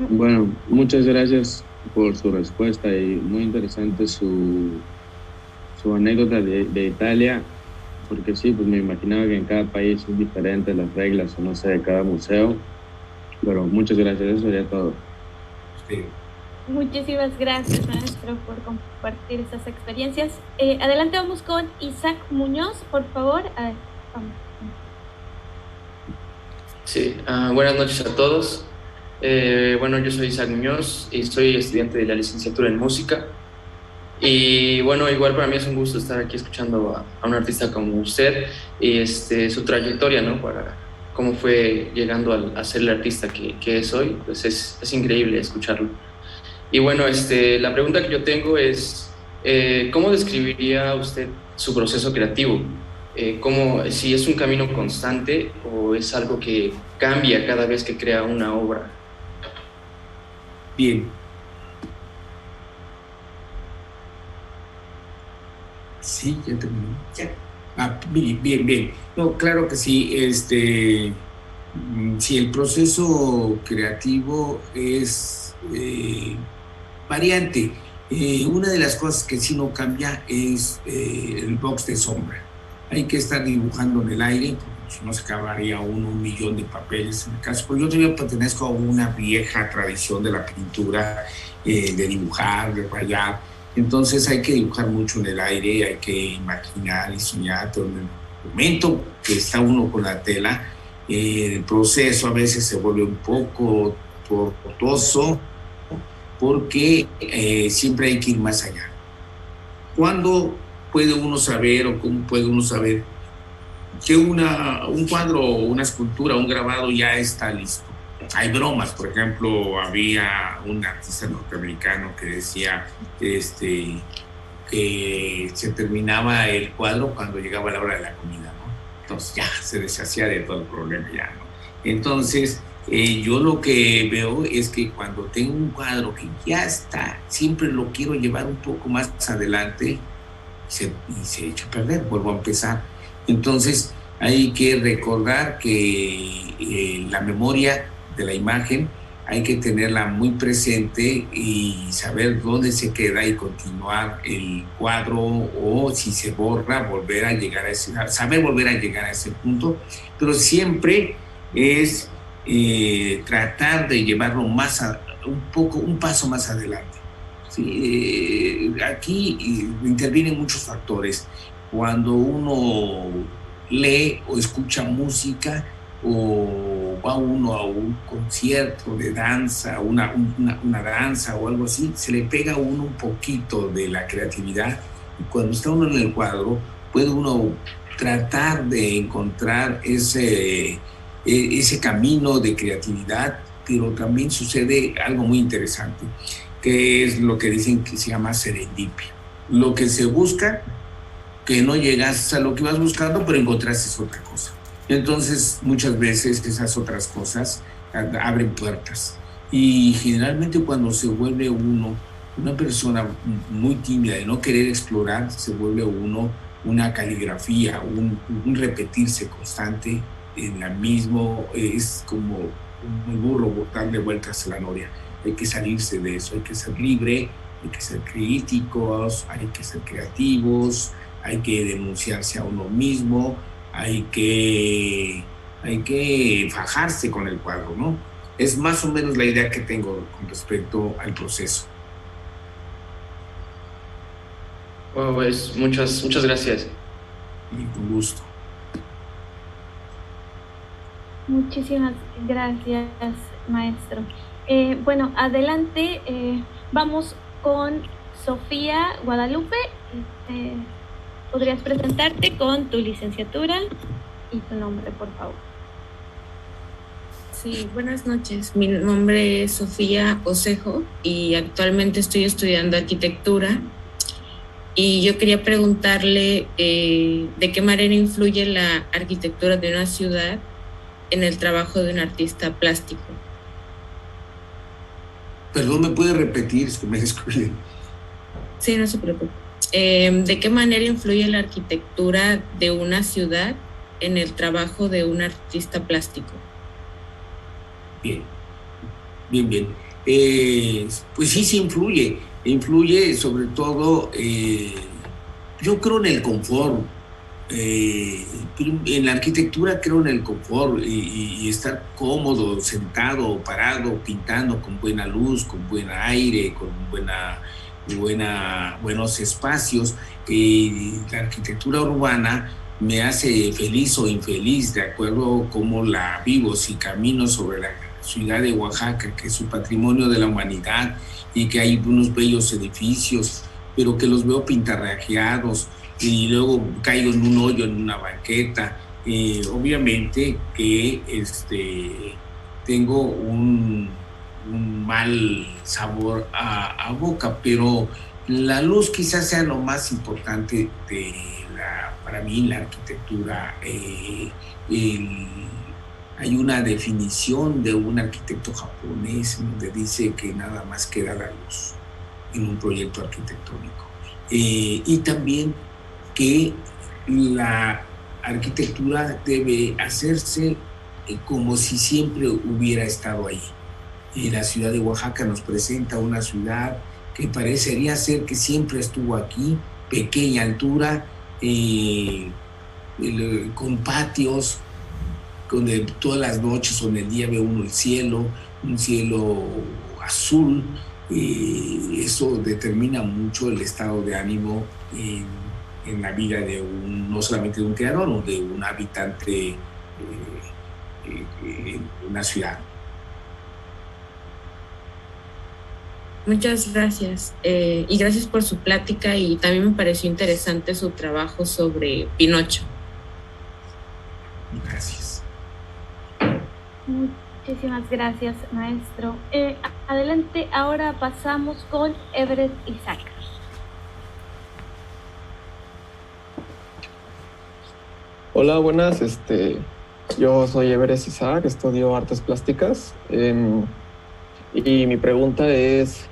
Bueno, muchas gracias por su respuesta y muy interesante su anécdota de Italia, porque sí, pues me imaginaba que en cada país es diferente las reglas o no sé, de cada museo, pero muchas gracias, eso sería todo. Sí. Muchísimas gracias, maestro, por compartir estas experiencias. Adelante, vamos con Isaac Muñoz, por favor. Vamos. Sí, buenas noches a todos. Bueno, yo soy Isaac Muñoz y soy estudiante de la licenciatura en música. Y bueno, igual para mí es un gusto estar aquí escuchando a un artista como usted y su trayectoria, ¿no? Para cómo fue llegando a ser el artista que es hoy, pues es increíble escucharlo. Y bueno, la pregunta que yo tengo es, ¿cómo describiría usted su proceso creativo? Si es un camino constante o es algo que cambia cada vez que crea una obra. Bien. Sí, ya terminé. Ya. Bien. No, claro que sí. Sí, el proceso creativo es variante. Una de las cosas que sí no cambia es el box de sombra. Hay que estar dibujando en el aire, porque si no se acabaría un millón de papeles en el caso. Porque yo todavía pertenezco a una vieja tradición de la pintura, de dibujar, de rayar. Entonces hay que dibujar mucho en el aire, hay que imaginar y soñar. Pero en el momento que está uno con la tela, el proceso a veces se vuelve un poco tortuoso, porque siempre hay que ir más allá. ¿Cuándo puede uno saber o cómo puede uno saber que un cuadro, una escultura, un grabado ya está listo? Hay bromas, por ejemplo, había un artista norteamericano que decía que se terminaba el cuadro cuando llegaba la hora de la comida, ¿no? Entonces ya se deshacía de todo el problema ya, ¿no? Entonces, yo lo que veo es que cuando tengo un cuadro que ya está, siempre lo quiero llevar un poco más adelante y se echa a perder, vuelvo a empezar. Entonces hay que recordar que la memoria de la imagen hay que tenerla muy presente y saber dónde se queda y continuar el cuadro, o si se borra, volver a llegar a saber volver a llegar a ese punto, pero siempre es tratar de llevarlo un paso más adelante. ¿Sí? Aquí intervienen muchos factores. Cuando uno lee o escucha música, o va uno a un concierto de danza, una danza o algo así, se le pega a uno un poquito de la creatividad, y cuando está uno en el cuadro puede uno tratar de encontrar ese camino de creatividad, pero también sucede algo muy interesante, que es lo que dicen que se llama serendipia. Lo que se busca, que no llegas a lo que vas buscando, pero encontraste otra cosa. Entonces, muchas veces esas otras cosas abren puertas. Y generalmente cuando se vuelve uno una persona muy tímida de no querer explorar, se vuelve uno una caligrafía, un repetirse constante en la mismo, es como un burro darle vueltas a la noria. Hay que salirse de eso, hay que ser libre, hay que ser críticos, hay que ser creativos, hay que denunciarse a uno mismo, hay que fajarse con el cuadro, ¿no? Es más o menos la idea que tengo con respecto al proceso. Pues muchas gracias. Y con gusto. Muchísimas gracias, maestro. Bueno, adelante, vamos con Sofía Guadalupe. ¿Podrías presentarte con tu licenciatura y tu nombre, por favor? Sí, buenas noches. Mi nombre es Sofía Osejo y actualmente estoy estudiando arquitectura. Y yo quería preguntarle de qué manera influye la arquitectura de una ciudad en el trabajo de un artista plástico. Perdón, ¿me puede repetir? Es que me descuidé. Sí, no se preocupe. ¿De qué manera influye la arquitectura de una ciudad en el trabajo de un artista plástico? Bien. Pues sí influye. Influye sobre todo, yo creo en el confort. En la arquitectura creo en el confort y estar cómodo, sentado, parado, pintando con buena luz, con buen aire, con buenos espacios. La arquitectura urbana me hace feliz o infeliz de acuerdo a cómo la vivo. Si camino sobre la ciudad de Oaxaca, que es un patrimonio de la humanidad y que hay unos bellos edificios, pero que los veo pintarrajeados y luego caigo en un hoyo, en una banqueta, obviamente que tengo un mal sabor a boca, pero la luz quizás sea lo más importante para mí en la arquitectura. Hay una definición de un arquitecto japonés donde dice que nada más queda la luz en un proyecto arquitectónico. Y también que la arquitectura debe hacerse como si siempre hubiera estado ahí. y la ciudad de Oaxaca nos presenta una ciudad que parecería ser que siempre estuvo aquí, pequeña altura, con patios, donde todas las noches o en el día ve uno el cielo, un cielo azul. Eso determina mucho el estado de ánimo en la vida de no solamente de un creador o de un habitante en una ciudad. Muchas gracias. Y gracias por su plática, y también me pareció interesante su trabajo sobre Pinocho. Gracias. Muchísimas gracias, maestro. Adelante, ahora pasamos con Everest Isaac. Hola, buenas. Yo soy Everest Isaac, estudio artes plásticas. Y mi pregunta es,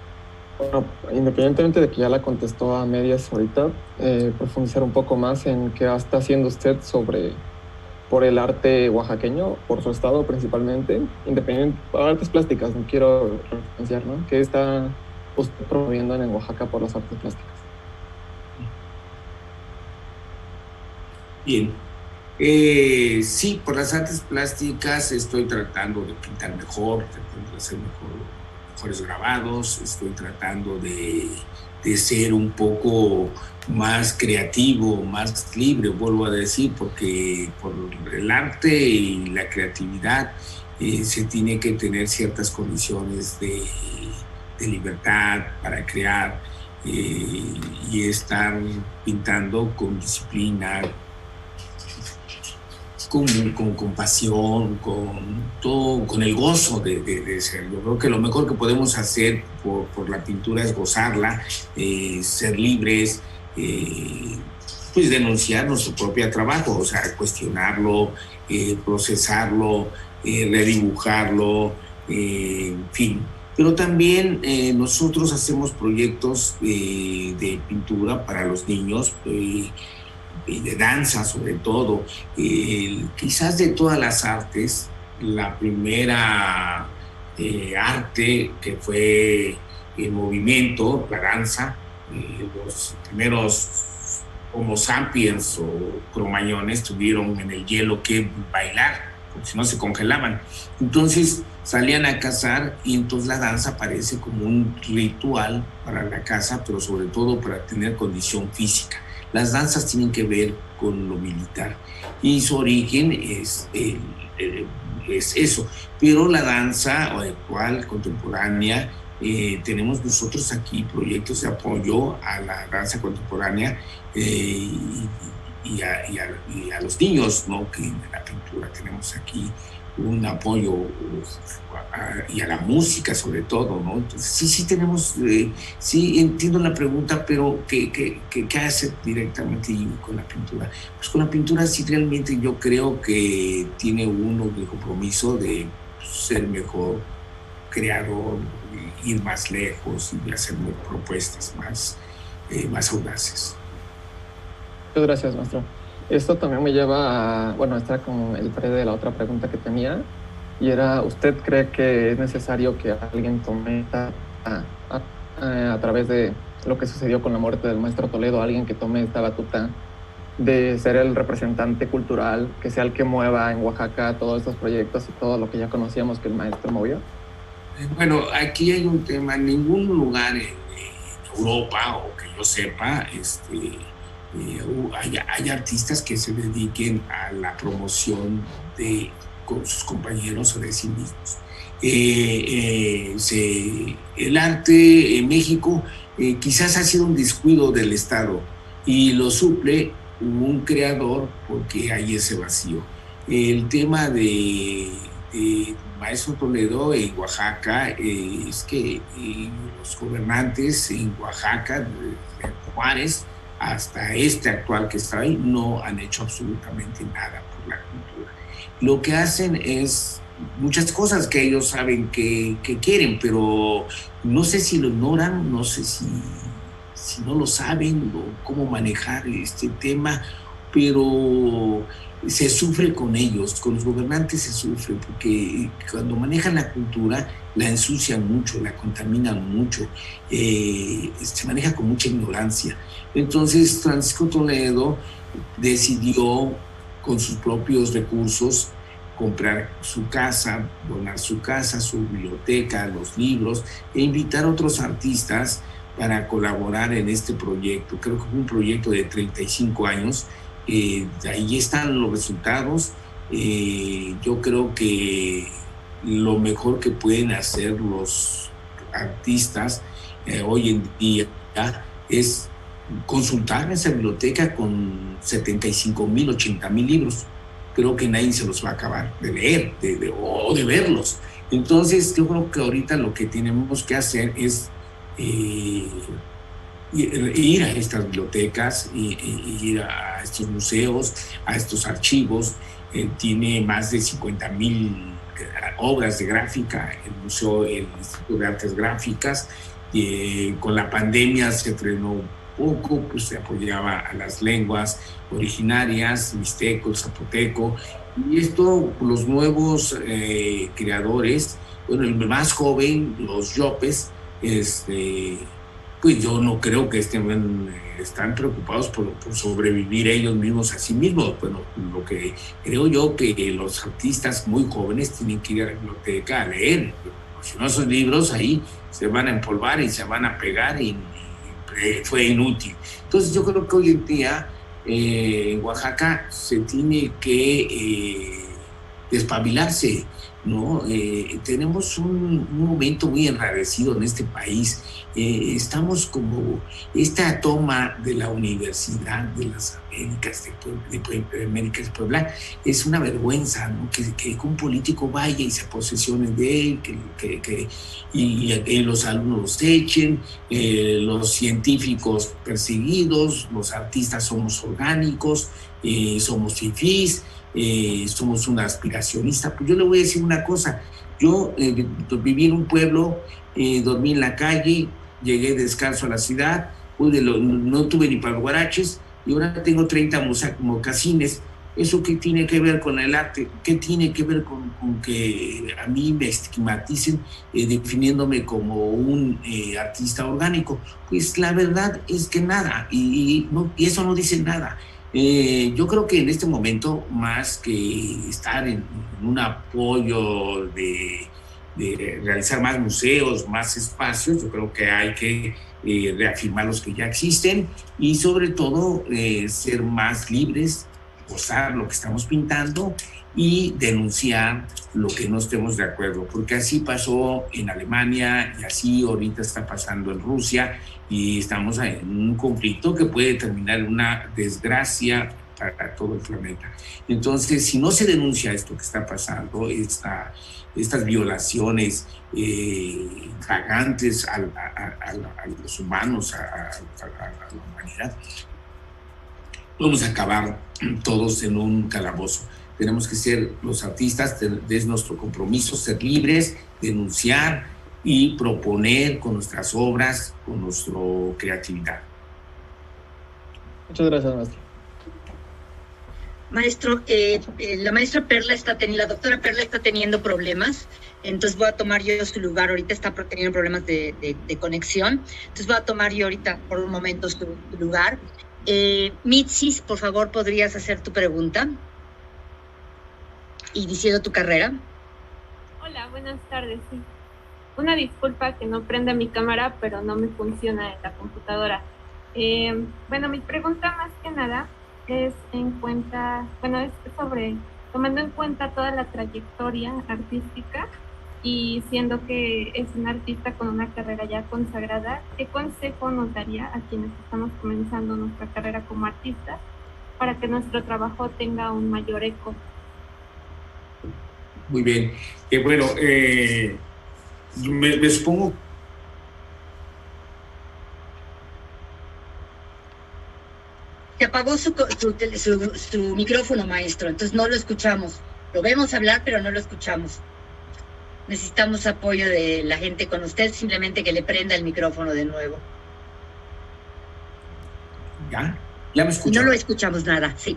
bueno, independientemente de que ya la contestó a medias ahorita, profundizar un poco más en qué está haciendo usted por el arte oaxaqueño, por su estado principalmente, independiente, artes plásticas, no quiero referenciar, ¿no? ¿Qué está usted promoviendo en Oaxaca por las artes plásticas? Bien. Sí, por las artes plásticas estoy tratando de pintar mejor, tratando de hacer mejores grabados, estoy tratando de ser un poco más creativo, más libre, vuelvo a decir, porque por el arte y la creatividad se tiene que tener ciertas condiciones de libertad para crear y estar pintando con disciplina, con compasión, con todo, con el gozo de ser. Yo creo que lo mejor que podemos hacer por la pintura es gozarla, ser libres, pues denunciar nuestro propio trabajo, o sea, cuestionarlo, procesarlo, redibujarlo, en fin. Pero también nosotros hacemos proyectos de pintura para los niños, de danza sobre todo. Quizás de todas las artes, la primera arte que fue el movimiento, la danza, los primeros Homo sapiens o cromañones tuvieron en el hielo que bailar, porque si no se congelaban. Entonces salían a cazar y entonces la danza parece como un ritual para la caza, pero sobre todo para tener condición física. Las danzas tienen que ver con lo militar y su origen es eso. Pero la danza actual, contemporánea, tenemos nosotros aquí proyectos de apoyo a la danza contemporánea y a los niños, ¿no? Que en la pintura tenemos aquí un apoyo y a la música sobre todo, ¿no? Entonces sí tenemos, sí entiendo la pregunta, pero ¿qué hacer directamente con la pintura? Pues con la pintura sí realmente yo creo que tiene uno el compromiso de ser mejor creador, ir más lejos y hacer propuestas más audaces. Muchas gracias, maestro. Esto también me lleva a, bueno, esta era como el pre de la otra pregunta que tenía, y era, ¿usted cree que es necesario que alguien tome a través de lo que sucedió con la muerte del maestro Toledo, alguien que tome esta batuta de ser el representante cultural, que sea el que mueva en Oaxaca todos estos proyectos y todo lo que ya conocíamos que el maestro movió? Bueno, aquí hay un tema, en ningún lugar en Europa, o que yo sepa, hay artistas que se dediquen a la promoción con sus compañeros o de sí mismos. El arte en México quizás ha sido un descuido del Estado y lo suple un creador porque hay ese vacío. El tema de Maestro Toledo en Oaxaca es que los gobernantes en Oaxaca, de Juárez hasta este actual que está ahí, no han hecho absolutamente nada por la cultura. Lo que hacen es muchas cosas que ellos saben que quieren, pero no sé si lo ignoran, no sé si no lo saben o cómo manejar este tema, pero se sufre con ellos, con los gobernantes se sufre, porque cuando manejan la cultura la ensucian mucho, la contaminan mucho, se maneja con mucha ignorancia. Entonces Francisco Toledo decidió con sus propios recursos comprar su casa, donar su casa, su biblioteca, los libros, e invitar a otros artistas para colaborar en este proyecto. Creo que fue un proyecto de 35 años. Ahí están los resultados. Yo creo que lo mejor que pueden hacer los artistas hoy en día es consultar esa biblioteca con 75,000, 80,000 libros. Creo que nadie se los va a acabar de leer o de verlos. Entonces yo creo que ahorita lo que tenemos que hacer es ir a estas bibliotecas, ir a estos museos, a estos archivos. Tiene más de 50,000 obras de gráfica, el Instituto de Artes Gráficas. Con la pandemia se frenó poco, pues se apoyaba a las lenguas originarias, mixteco, el zapoteco, y esto, los nuevos creadores, bueno, el más joven, los yopes, pues yo no creo que están preocupados por sobrevivir ellos mismos a sí mismos. Bueno, lo que creo yo que los artistas muy jóvenes tienen que ir a la biblioteca a leer, si no, esos libros ahí se van a empolvar y se van a pegar y fue inútil. Entonces yo creo que hoy en día en Oaxaca se tiene que despabilarse, ¿no? Tenemos un momento muy enrarecido en este país. Estamos como esta toma de la Universidad de las Américas de Américas de Puebla es una vergüenza, ¿no? Que un político vaya y se posesione de él, y los alumnos los echen, los científicos perseguidos, los artistas somos orgánicos, somos fifís, somos una aspiracionista. Pues yo le voy a decir una cosa, yo viví en un pueblo, dormí en la calle, llegué descalzo a la ciudad, no tuve ni para guaraches, y ahora tengo 30 mocasines. ¿Eso qué tiene que ver con el arte? ¿Qué tiene que ver con que a mí me estigmaticen definiéndome como un artista orgánico? Pues la verdad es que nada, y eso no dice nada. Yo creo que en este momento, más que estar en un apoyo de realizar más museos, más espacios, yo creo que hay que reafirmar los que ya existen y sobre todo ser más libres, gozar lo que estamos pintando y denunciar lo que no estemos de acuerdo, porque así pasó en Alemania y así ahorita está pasando en Rusia, y estamos en un conflicto que puede terminar en una desgracia para todo el planeta. Entonces, si no se denuncia esto que está pasando, estas violaciones fragantes a los humanos, a la humanidad, vamos a acabar todos en un calabozo. Tenemos que ser los artistas, es nuestro compromiso ser libres, denunciar y proponer con nuestras obras, con nuestra creatividad. Muchas gracias, maestro. Maestro, la doctora Perla está teniendo problemas, entonces voy a tomar yo su lugar. Ahorita está teniendo problemas de conexión, entonces voy a tomar yo ahorita por un momento su lugar. Mitsis, por favor, ¿podrías hacer tu pregunta? Y diciendo tu carrera. Hola, buenas tardes. Sí. Una disculpa que no prende mi cámara, pero no me funciona en la computadora. Bueno, mi pregunta más que nada es sobre, tomando en cuenta toda la trayectoria artística y siendo que es un artista con una carrera ya consagrada, ¿qué consejo nos daría a quienes estamos comenzando nuestra carrera como artistas para que nuestro trabajo tenga un mayor eco? Muy bien. Bueno, me supongo. Se apagó su micrófono, maestro, entonces no lo escuchamos. Lo vemos hablar, pero no lo escuchamos. Necesitamos apoyo de la gente con usted, simplemente que le prenda el micrófono de nuevo. ¿Ya me escuchó? No lo escuchamos nada, sí.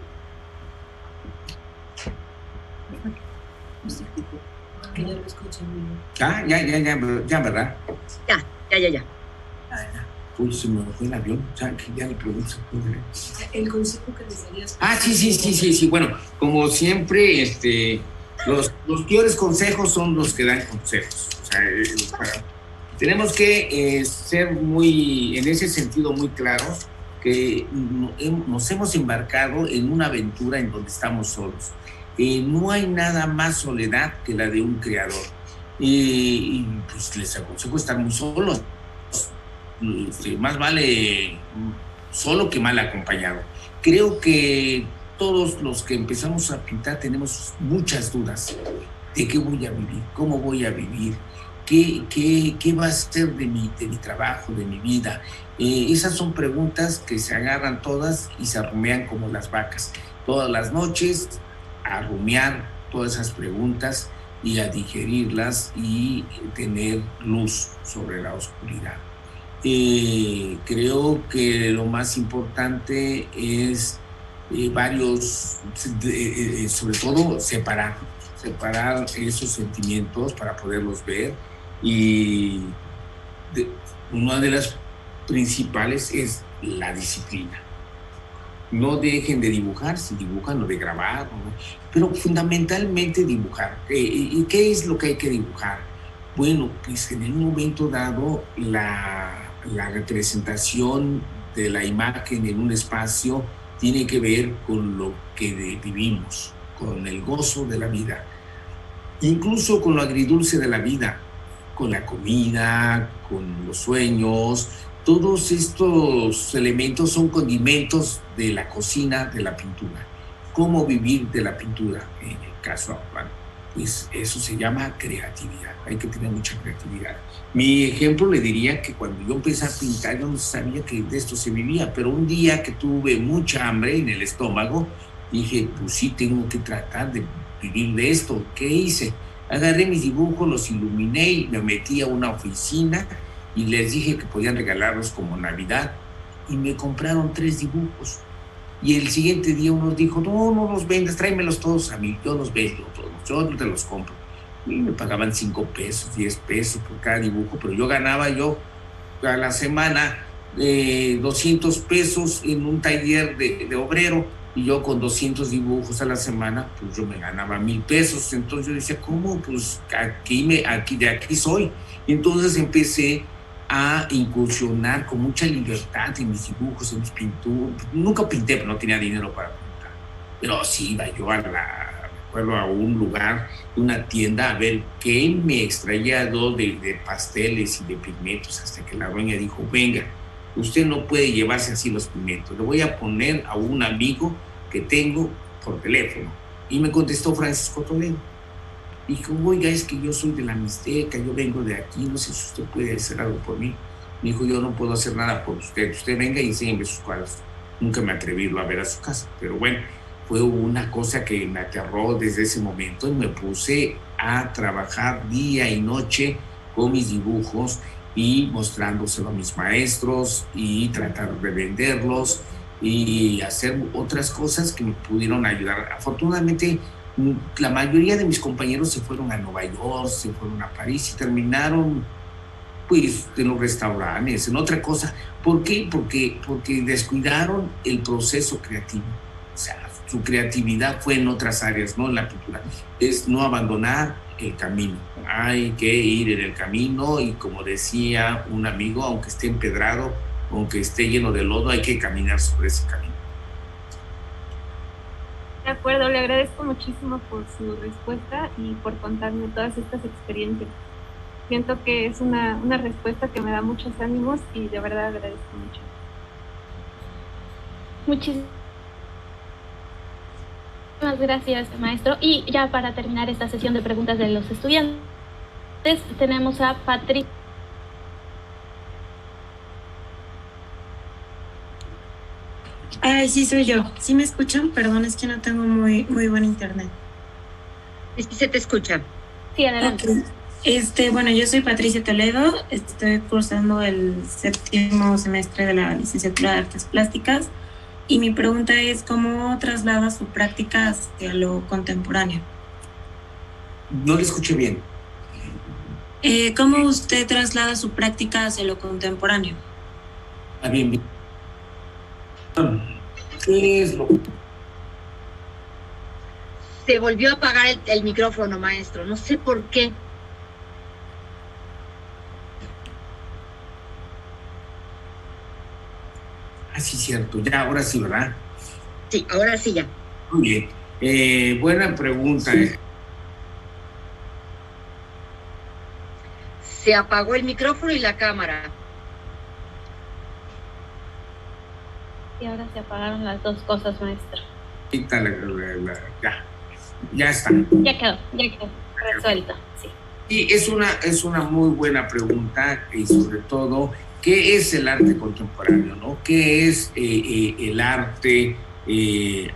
que ya lo escuchan muy bien. Ya, ¿verdad? Ya. Uy, se me fue el avión. O sea, que ya le pregunto. El consejo que les darías. Sí. Bueno, como siempre, los peores consejos son los que dan consejos. O sea, tenemos que ser en ese sentido, muy claros, que nos hemos embarcado en una aventura en donde estamos solos. No hay nada más soledad que la de un creador. Y pues les aconsejo estar muy solos. Más vale solo que mal acompañado. Creo que todos los que empezamos a pintar tenemos muchas dudas de qué voy a vivir, cómo voy a vivir, qué va a ser de mi trabajo, de mi vida. Esas son preguntas que se agarran todas y se arrumean como las vacas. Todas las noches a rumiar todas esas preguntas y a digerirlas y tener luz sobre la oscuridad. Creo que lo más importante es sobre todo separar esos sentimientos para poderlos ver, y una de las principales es la disciplina. No dejen de dibujar, si dibujan, o de grabar, pero fundamentalmente dibujar. ¿Y qué es lo que hay que dibujar? Bueno, pues en un momento dado la representación de la imagen en un espacio tiene que ver con lo que vivimos, con el gozo de la vida, incluso con lo agridulce de la vida, con la comida, con los sueños. Todos estos elementos son condimentos de la cocina de la pintura. ¿Cómo vivir de la pintura? En el caso actual, pues eso se llama creatividad. Hay que tener mucha creatividad. Mi ejemplo le diría que cuando yo empecé a pintar, yo no sabía que de esto se vivía, pero un día que tuve mucha hambre en el estómago, dije, pues sí, tengo que tratar de vivir de esto. ¿Qué hice? Agarré mis dibujos, los iluminé y me metí a una oficina y les dije que podían regalarlos como Navidad, y me compraron 3 dibujos. Y el siguiente día uno dijo, no los vendas, tráemelos todos a mí, yo los vendo todos, yo te los compro. Y me pagaban 5 pesos, 10 pesos por cada dibujo, pero yo ganaba a la semana 200 pesos en un taller de obrero, y yo con 200 dibujos a la semana, pues yo me ganaba 1,000 pesos. Entonces yo decía, ¿cómo? Pues de aquí soy. Y entonces empecé a incursionar con mucha libertad en mis dibujos, en mis pinturas. Nunca pinté, pero no tenía dinero para pintar. Pero sí iba yo a un lugar, una tienda, a ver qué me extraía de pasteles y de pigmentos, hasta que la dueña dijo, venga, usted no puede llevarse así los pigmentos, le voy a poner a un amigo que tengo por teléfono. Y me contestó Francisco Toledo. Dijo, oiga, es que yo soy de la Mixteca, yo vengo de aquí, no sé si usted puede hacer algo por mí. Me dijo, yo no puedo hacer nada por usted venga y enséñeme sus cuadros. Nunca me atreví a ver a su casa, pero bueno, fue una cosa que me aterró desde ese momento, y me puse a trabajar día y noche con mis dibujos y mostrándoselo a mis maestros y tratar de venderlos y hacer otras cosas que me pudieron ayudar. Afortunadamente, la mayoría de mis compañeros se fueron a Nueva York, se fueron a París y terminaron pues en los restaurantes, en otra cosa. ¿Por qué? Porque descuidaron el proceso creativo. O sea, su creatividad fue en otras áreas, no en la pintura. Es no abandonar el camino. Hay que ir en el camino, y como decía un amigo, aunque esté empedrado, aunque esté lleno de lodo, hay que caminar sobre ese camino. De acuerdo, le agradezco muchísimo por su respuesta y por contarme todas estas experiencias. Siento que es una respuesta que me da muchos ánimos, y de verdad agradezco mucho. Muchísimas gracias, maestro. Y ya para terminar esta sesión de preguntas de los estudiantes, tenemos a Patricia. Ay, sí, soy yo. ¿Sí me escuchan? Perdón, es que no tengo muy buen internet. Sí, se te escucha. Sí, adelante. Okay. Bueno, yo soy Patricia Toledo, estoy cursando el 7º semestre de la licenciatura de Artes Plásticas, y mi pregunta es, ¿cómo traslada su práctica hacia lo contemporáneo? No le escuché bien. ¿Cómo usted traslada su práctica hacia lo contemporáneo? Bien. ¿Qué es lo que... Se volvió a apagar el micrófono, maestro. No sé por qué. Ah, sí, cierto. Ya, ahora sí, ¿verdad? Sí, ahora sí ya. Muy bien. Buena pregunta. Se apagó el micrófono y la cámara. Y ahora se apagaron las dos cosas, maestro. Ya está. Ya quedó resuelto, sí. Y es una muy buena pregunta, y sobre todo, ¿qué es el arte contemporáneo, no? ¿Qué es el arte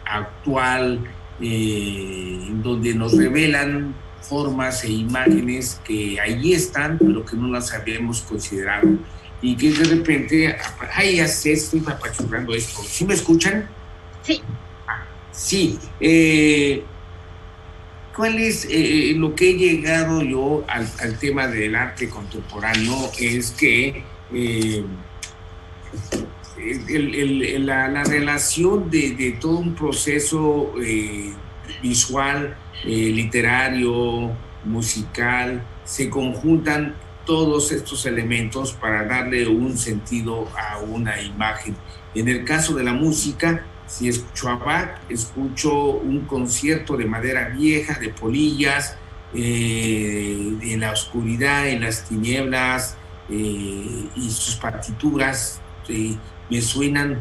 actual, donde nos revelan formas e imágenes que ahí están, pero que no las habíamos considerado? Y que de repente, ay, ya sé, estoy apachurrando esto. ¿Sí me escuchan? Sí. Sí. ¿Cuál es lo que he llegado yo al tema del arte contemporáneo? Es que la relación de todo un proceso visual, literario, musical, se conjuntan todos estos elementos para darle un sentido a una imagen. En el caso de la música, si escucho a Bach, escucho un concierto de madera vieja, de polillas, en la oscuridad, en las tinieblas, y sus partituras me suenan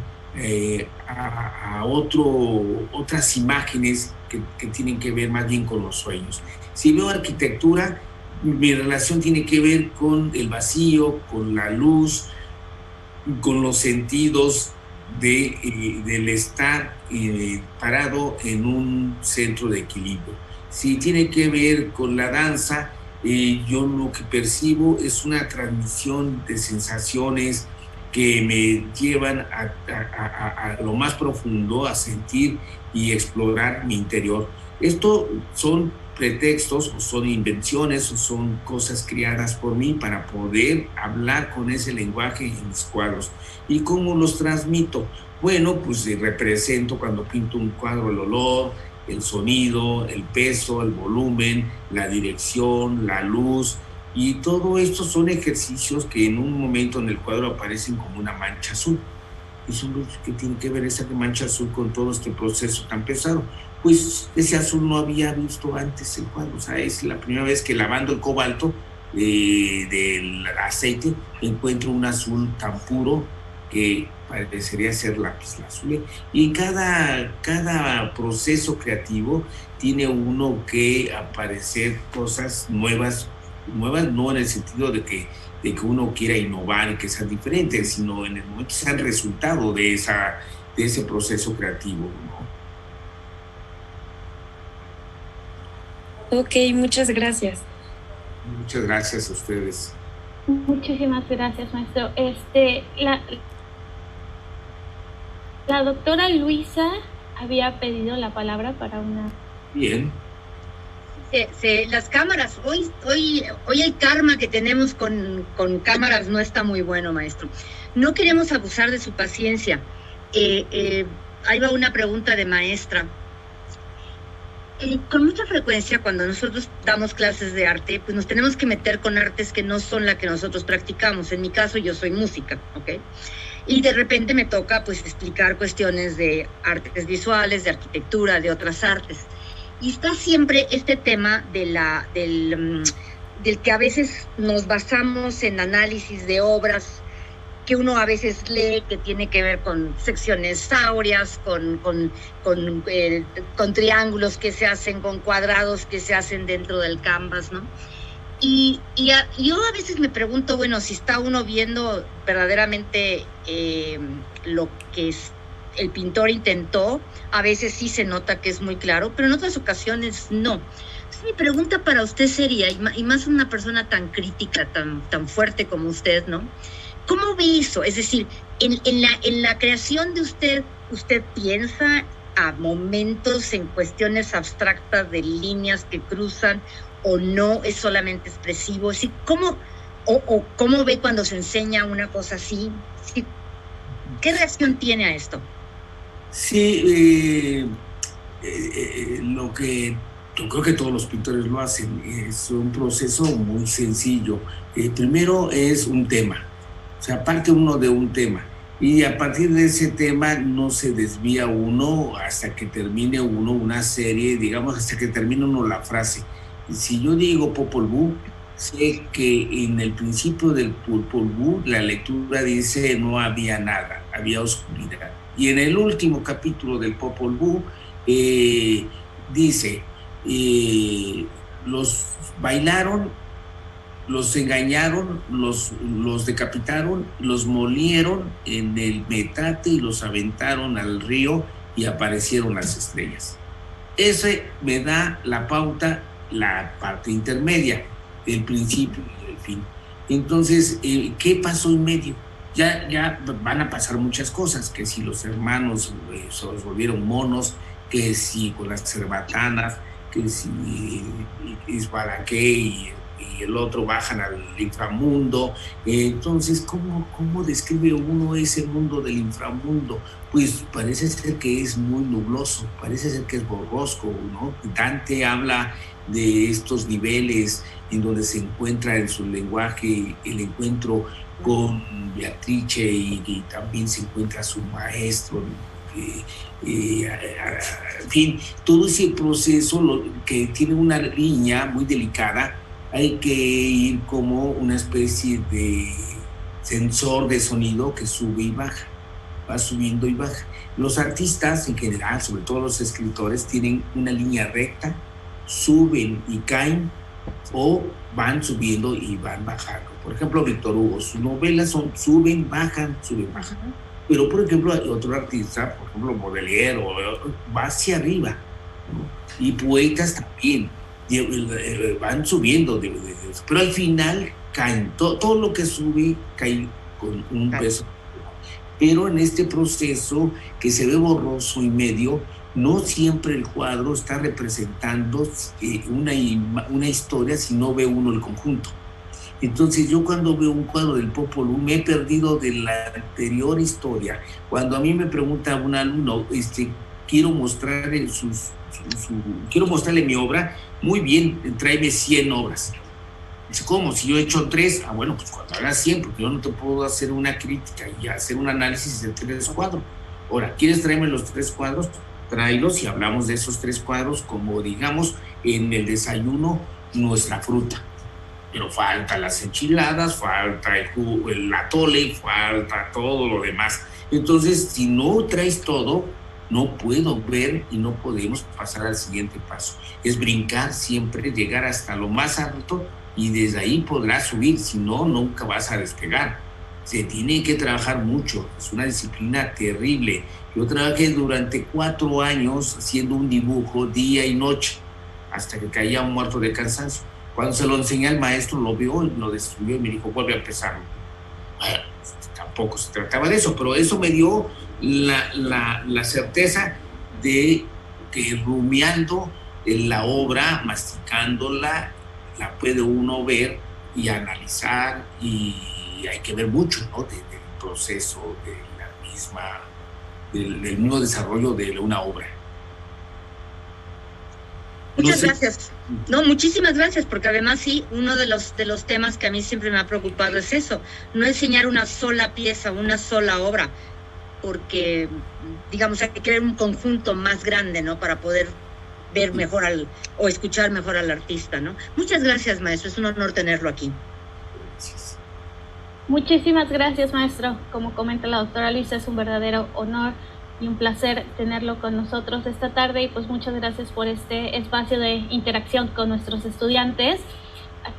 a otras imágenes que tienen que ver más bien con los sueños. Si veo arquitectura, mi relación tiene que ver con el vacío, con la luz, con los sentidos del estar parado en un centro de equilibrio. Si tiene que ver con la danza, yo lo que percibo es una transmisión de sensaciones que me llevan a lo más profundo, a sentir y explorar mi interior. Esto son pretextos, o son invenciones, o son cosas creadas por mí para poder hablar con ese lenguaje en mis cuadros. ¿Y cómo los transmito? Bueno, pues represento cuando pinto un cuadro el olor, el sonido, el peso, el volumen, la dirección, la luz, y todo esto son ejercicios que en un momento en el cuadro aparecen como una mancha azul. Y son los que tienen que ver esa mancha azul con todo este proceso tan pesado. Pues ese azul no había visto antes el cuadro, o sea, es la primera vez que lavando el cobalto del aceite encuentro un azul tan puro que parecería ser lapislázuli. Y cada proceso creativo tiene uno que aparecer cosas nuevas no en el sentido de que uno quiera innovar y que sea diferente, sino en el momento que sea el resultado de ese proceso creativo, ¿no? Ok, muchas gracias. Muchas gracias a ustedes. Muchísimas gracias, maestro. La doctora Luisa había pedido la palabra para una... Bien. Las cámaras, hoy el karma que tenemos con cámaras no está muy bueno, maestro. No queremos abusar de su paciencia. Ahí va una pregunta de maestra. Con mucha frecuencia cuando nosotros damos clases de arte, pues nos tenemos que meter con artes que no son la que nosotros practicamos. En mi caso yo soy música, ¿ok? Y de repente me toca pues explicar cuestiones de artes visuales, de arquitectura, de otras artes. Y está siempre este tema del que a veces nos basamos en análisis de obras que uno a veces lee, que tiene que ver con secciones áureas, con triángulos que se hacen, con cuadrados que se hacen dentro del canvas, ¿no? Yo a veces me pregunto, bueno, si está uno viendo verdaderamente lo que el pintor intentó, a veces sí se nota que es muy claro, pero en otras ocasiones no. Entonces, mi pregunta para usted sería, y más una persona tan crítica, tan fuerte como usted, ¿no? ¿Cómo ve eso? Es decir, en la creación de usted piensa a momentos en cuestiones abstractas de líneas que cruzan o no es solamente expresivo? ¿Sí? ¿Cómo ve cuando se enseña una cosa así? ¿Sí? ¿Qué reacción tiene a esto? Sí, lo que yo creo que todos los pintores lo hacen, es un proceso muy sencillo. Primero es un tema, o sea, parte uno de un tema, y a partir de ese tema no se desvía uno hasta que termine uno una serie, digamos, hasta que termine uno la frase. Y si yo digo Popol Vuh, sé que en el principio del Popol Vuh la lectura dice no había nada, había oscuridad. Y en el último capítulo del Popol Vuh dice, los bailaron, los engañaron, los decapitaron, los molieron en el metate y los aventaron al río y aparecieron las estrellas. Ese me da la pauta, la parte intermedia, el principio y el fin. Entonces, ¿qué pasó en medio? Ya van a pasar muchas cosas, que si los hermanos se volvieron monos, que si con las cerbatanas, que si Isbalaque y el otro bajan al inframundo. Entonces, ¿cómo describe uno ese mundo del inframundo? Pues parece ser que es muy nubloso, parece ser que es borrosco, ¿no? Dante habla de estos niveles en donde se encuentra en su lenguaje el encuentro con Beatrice y también se encuentra su maestro. En fin, todo ese proceso que tiene una línea muy delicada, hay que ir como una especie de sensor de sonido que sube y baja, va subiendo y baja. Los artistas en general, sobre todo los escritores, tienen una línea recta, suben y caen o van subiendo y van bajando. Por ejemplo, Víctor Hugo, sus novelas son suben, bajan. Pero, por ejemplo, hay otro artista, por ejemplo, Baudelaire, va hacia arriba, ¿no? Y poetas también, van subiendo, pero al final caen. Todo lo que sube cae con un peso. Pero en este proceso que se ve borroso y medio, no siempre el cuadro está representando una historia si no ve uno el conjunto. Entonces yo cuando veo un cuadro del Popol Vuh me he perdido de la anterior historia. Cuando a mí me pregunta un alumno, quiero mostrarle quiero mostrarle mi obra, muy bien, tráeme 100 obras. Dice, ¿cómo? Si yo he hecho 3, bueno, pues cuando hagas 100, porque yo no te puedo hacer una crítica y hacer un análisis de 3 cuadros. Ahora, ¿quieres traerme los 3 cuadros? Tráelos y hablamos de esos 3 cuadros como, digamos, en el desayuno, nuestra fruta. Pero falta las enchiladas, falta el atole, falta todo lo demás. Entonces, si no traes todo, no puedo ver y no podemos pasar al siguiente paso. Es brincar siempre, llegar hasta lo más alto y desde ahí podrás subir, si no, nunca vas a despegar. Se tiene que trabajar mucho, es una disciplina terrible. Yo trabajé durante 4 años haciendo un dibujo día y noche, hasta que caía muerto de cansancio. Cuando se lo enseñé al maestro, lo vio y lo destruyó y me dijo, vuelve a empezar. Bueno, tampoco se trataba de eso, pero eso me dio la certeza de que rumiando en la obra, masticándola, la puede uno ver y analizar, y hay que ver mucho, ¿no? Del proceso, del mismo desarrollo de una obra. Muchas gracias. No, muchísimas gracias, porque además sí, uno de los temas que a mí siempre me ha preocupado es eso, no enseñar una sola pieza, una sola obra, porque, digamos, hay que ver un conjunto más grande, ¿no? Para poder ver mejor o escuchar mejor al artista, ¿no? Muchas gracias, maestro, es un honor tenerlo aquí. Muchísimas gracias, maestro. Como comenta la doctora Luisa, es un verdadero honor y un placer tenerlo con nosotros esta tarde, y pues muchas gracias por este espacio de interacción con nuestros estudiantes,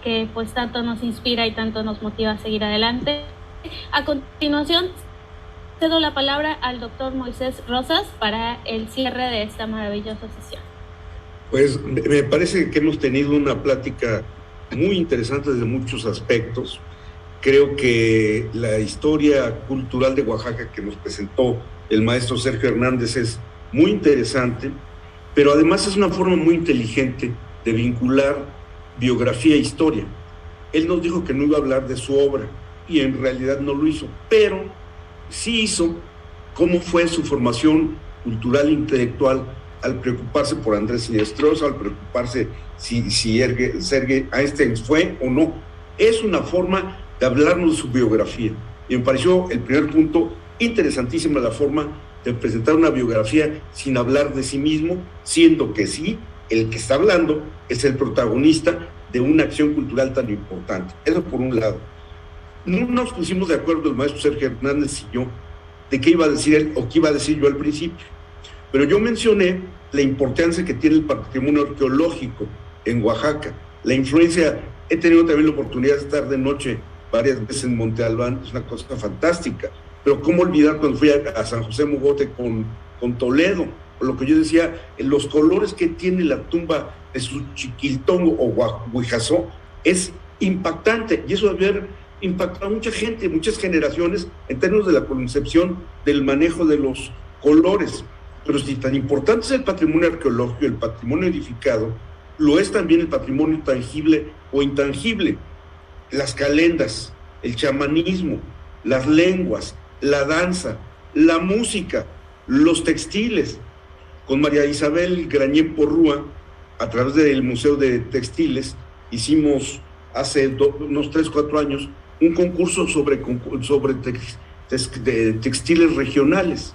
que pues tanto nos inspira y tanto nos motiva a seguir adelante. A continuación, cedo la palabra al doctor Moisés Rosas para el cierre de esta maravillosa sesión. Pues me parece que hemos tenido una plática muy interesante desde muchos aspectos. Creo que la historia cultural de Oaxaca que nos presentó el maestro Sergio Hernández es muy interesante, pero además es una forma muy inteligente de vincular biografía e historia. Él nos dijo que no iba a hablar de su obra, y en realidad no lo hizo, pero sí hizo cómo fue su formación cultural e intelectual al preocuparse por Andrés Siniestrosa, al preocuparse si Sergei Einstein fue o no. Es una forma de hablarnos de su biografía, y me pareció el primer punto interesantísima, la forma de presentar una biografía sin hablar de sí mismo, siendo que sí, el que está hablando es el protagonista de una acción cultural tan importante. Eso por un lado. No nos pusimos de acuerdo el maestro Sergio Hernández y yo de qué iba a decir él o qué iba a decir yo al principio, pero yo mencioné la importancia que tiene el patrimonio arqueológico en Oaxaca, la influencia. He tenido también la oportunidad de estar de noche varias veces en Monte Albán, es una cosa fantástica, pero cómo olvidar cuando fui a San José Mogote con Toledo, o lo que yo decía, los colores que tiene la tumba de Xochiquiltongo o Huijazó es impactante, y eso debe haber impactado a mucha gente, muchas generaciones, en términos de la concepción del manejo de los colores. Pero si tan importante es el patrimonio arqueológico, el patrimonio edificado, lo es también el patrimonio tangible o intangible. Las calendas, el chamanismo, las lenguas, la danza, la música, los textiles. Con María Isabel Grañén Porrúa, a través del Museo de Textiles, hicimos hace unos 3-4 años un concurso sobre textiles regionales,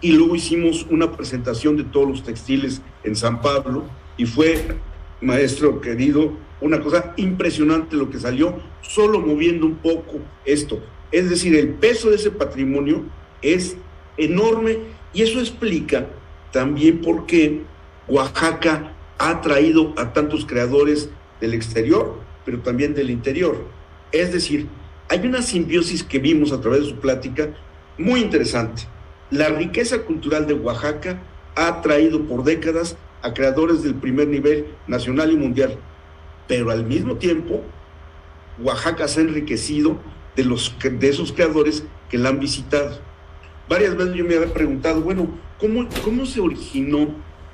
y luego hicimos una presentación de todos los textiles en San Pablo, y fue, maestro querido, una cosa impresionante lo que salió, solo moviendo un poco esto. Es decir, el peso de ese patrimonio es enorme, y eso explica también por qué Oaxaca ha traído a tantos creadores del exterior, pero también del interior. Es decir, hay una simbiosis que vimos a través de su plática muy interesante. La riqueza cultural de Oaxaca ha traído por décadas a creadores del primer nivel nacional y mundial, pero al mismo tiempo Oaxaca se ha enriquecido de esos creadores que la han visitado. Varias veces yo me había preguntado, bueno, ¿cómo se originó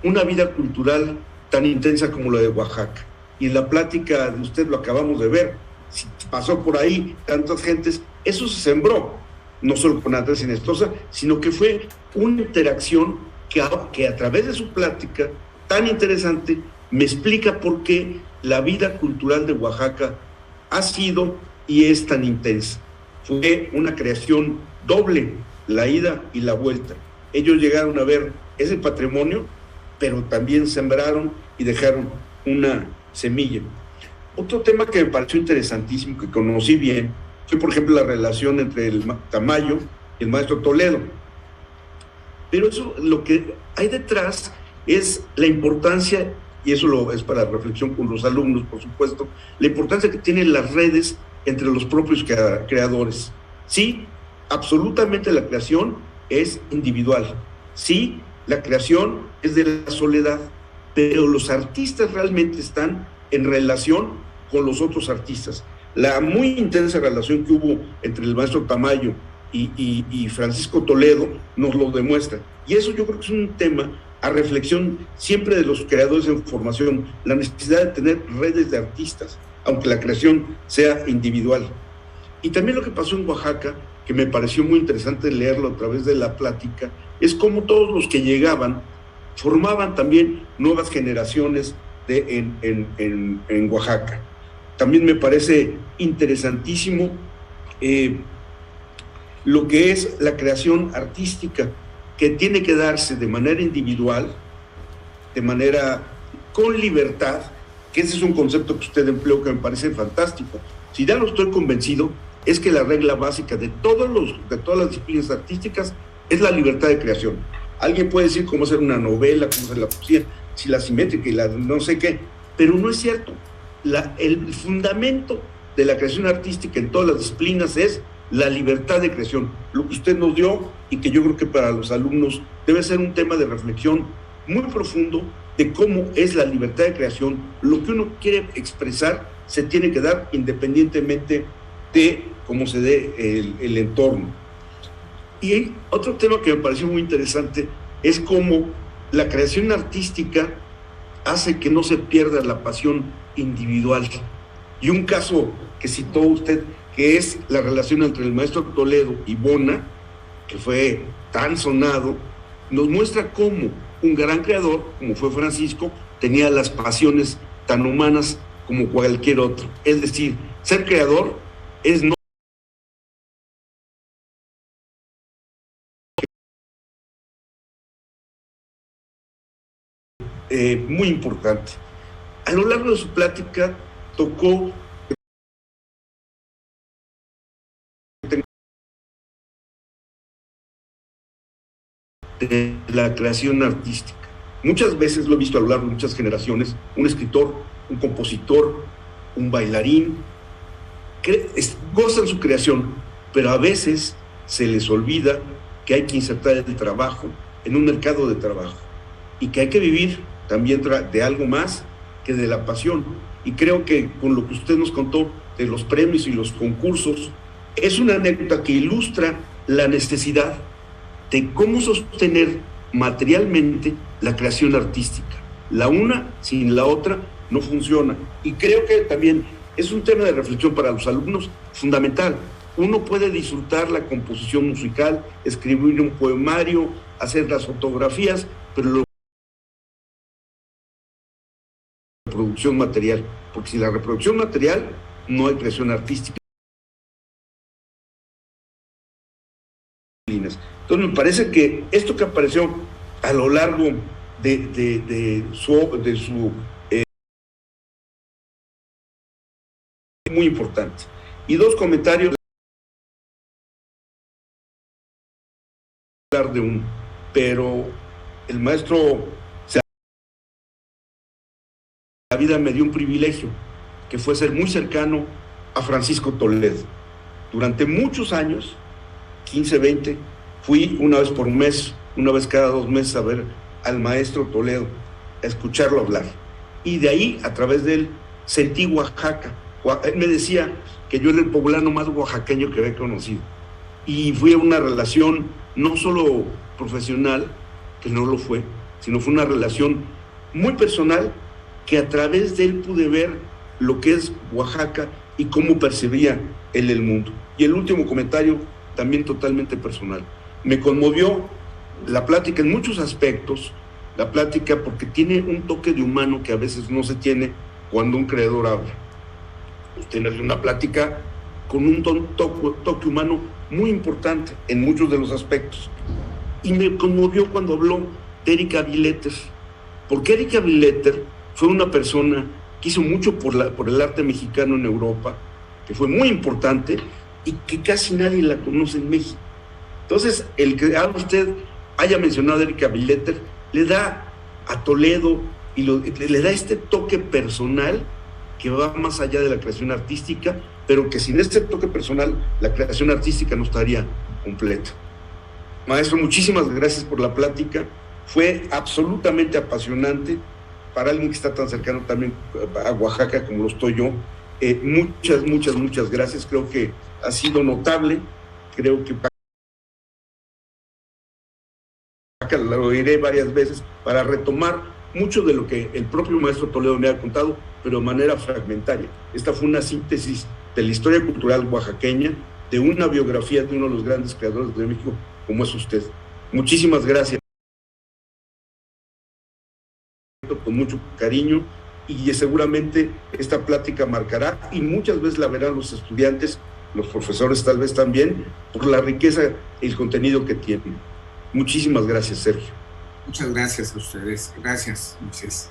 una vida cultural tan intensa como la de Oaxaca? Y en la plática de usted lo acabamos de ver, si pasó por ahí tantas gentes, eso se sembró, no solo con Andrés Siniestrosa, sino que fue una interacción que a través de su plática tan interesante me explica por qué la vida cultural de Oaxaca ha sido y es tan intensa. Fue una creación doble, la ida y la vuelta. Ellos llegaron a ver ese patrimonio, pero también sembraron y dejaron una semilla. Otro tema que me pareció interesantísimo, que conocí bien, fue, por ejemplo, la relación entre el Tamayo y el maestro Toledo. Pero eso, lo que hay detrás es la importancia, y eso es para reflexión con los alumnos, por supuesto, la importancia que tienen las redes entre los propios creadores. Sí, absolutamente la creación es individual. Sí, la creación es de la soledad, pero los artistas realmente están en relación con los otros artistas. La muy intensa relación que hubo entre el maestro Tamayo y Francisco Toledo nos lo demuestra. Y eso yo creo que es un tema a reflexión siempre de los creadores en formación, la necesidad de tener redes de artistas, aunque la creación sea individual. Y también lo que pasó en Oaxaca, que me pareció muy interesante leerlo a través de la plática, es cómo todos los que llegaban formaban también nuevas generaciones en Oaxaca. También me parece interesantísimo lo que es la creación artística, que tiene que darse de manera individual, de manera con libertad, que ese es un concepto que usted empleó que me parece fantástico. Si ya no estoy convencido, es que la regla básica de todas las disciplinas artísticas es la libertad de creación. Alguien puede decir cómo hacer una novela, cómo hacer la poesía, si la simétrica y la no sé qué, pero no es cierto. El fundamento de la creación artística en todas las disciplinas es la libertad de creación, lo que usted nos dio y que yo creo que para los alumnos debe ser un tema de reflexión muy profundo de cómo es la libertad de creación. Lo que uno quiere expresar se tiene que dar independientemente de cómo se dé el entorno. Y hay otro tema que me pareció muy interesante es como la creación artística hace que no se pierda la pasión individual. Y un caso que citó usted, que es la relación entre el maestro Toledo y Bona, que fue tan sonado, nos muestra cómo un gran creador, como fue Francisco, tenía las pasiones tan humanas como cualquier otro. Es decir, ser creador es no muy importante. A lo largo de su plática tocó de la creación artística. Muchas veces lo he visto a lo largo de muchas generaciones, un escritor, un compositor, un bailarín, gozan su creación, pero a veces se les olvida que hay que insertar el trabajo en un mercado de trabajo y que hay que vivir también de algo más que de la pasión. Y creo que con lo que usted nos contó de los premios y los concursos, es una anécdota que ilustra la necesidad de cómo sostener materialmente la creación artística. La una sin la otra no funciona. Y creo que también es un tema de reflexión para los alumnos fundamental. Uno puede disfrutar la composición musical, escribir un poemario, hacer las fotografías, pero reproducción material, porque sin la reproducción material no hay creación artística. Entonces me parece que esto que apareció a lo largo de su muy importante. Y dos comentarios de uno, pero el maestro, la vida me dio un privilegio, que fue ser muy cercano a Francisco Toledo. Durante muchos años, 15, 20, fui una vez por mes, una vez cada 2 meses a ver al maestro Toledo, a escucharlo hablar. Y de ahí, a través de él, sentí Oaxaca. Él me decía que yo era el poblano más oaxaqueño que había conocido. Y fue una relación no solo profesional, que no lo fue, sino fue una relación muy personal, que a través de él pude ver lo que es Oaxaca y cómo percibía él el mundo. Y el último comentario, también totalmente personal. Me conmovió la plática en muchos aspectos, la plática porque tiene un toque de humano que a veces no se tiene cuando un creador habla. Tener una plática con un toque humano muy importante en muchos de los aspectos. Y me conmovió cuando habló de Erika Billetter, porque Erika Billetter fue una persona que hizo mucho por el arte mexicano en Europa, que fue muy importante y que casi nadie la conoce en México. Entonces, el que usted haya mencionado a Erika Billetter le da a Toledo y le da este toque personal que va más allá de la creación artística, pero que sin este toque personal la creación artística no estaría completa. Maestro, muchísimas gracias por la plática. Fue absolutamente apasionante para alguien que está tan cercano también a Oaxaca como lo estoy yo. Muchas gracias. Creo que ha sido notable. Creo que lo oiré varias veces para retomar mucho de lo que el propio maestro Toledo me ha contado, pero de manera fragmentaria. Esta fue una síntesis de la historia cultural oaxaqueña, de una biografía de uno de los grandes creadores de México, como es usted. Muchísimas gracias. Con mucho cariño, y seguramente esta plática marcará, y muchas veces la verán los estudiantes, los profesores tal vez también, por la riqueza y el contenido que tiene. Muchísimas gracias, Sergio. Muchas gracias a ustedes. Gracias, Moisés.